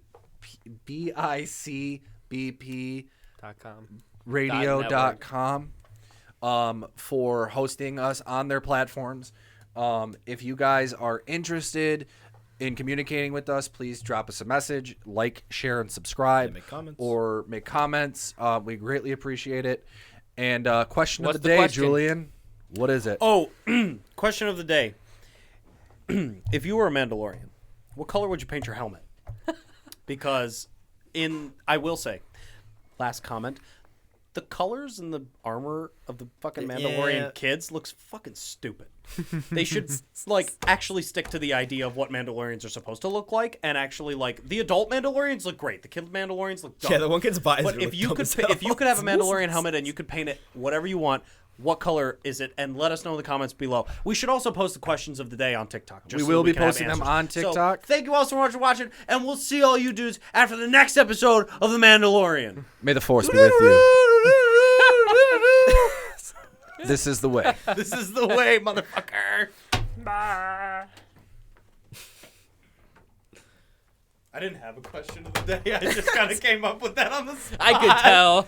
radio.com for hosting us on their platforms. If you guys are interested in communicating with us, please drop us a message, like, share, and subscribe, or make comments. We greatly appreciate it. And question What's of the the day, question? Julian. What is it? Oh, question of the day. If you were a Mandalorian, what color would you paint your helmet? Because I will say, last comment, the colors and the armor of the fucking Mandalorian kids looks fucking stupid. They should actually stick to the idea of what Mandalorians are supposed to look like, and actually the adult Mandalorians look great. The kid Mandalorians look dumb. Yeah, the one kid's visor. But if you could have a Mandalorian helmet and you could paint it whatever you want, what color is it? And let us know in the comments below. We should also post the questions of the day on TikTok. We will be posting them on TikTok. So, thank you all so much for watching, and we'll see all you dudes after the next episode of The Mandalorian. May the Force be with you. This is the way. This is the way, motherfucker. Bye. I didn't have a question of the day. I just kind of came up with that on the spot. I could tell.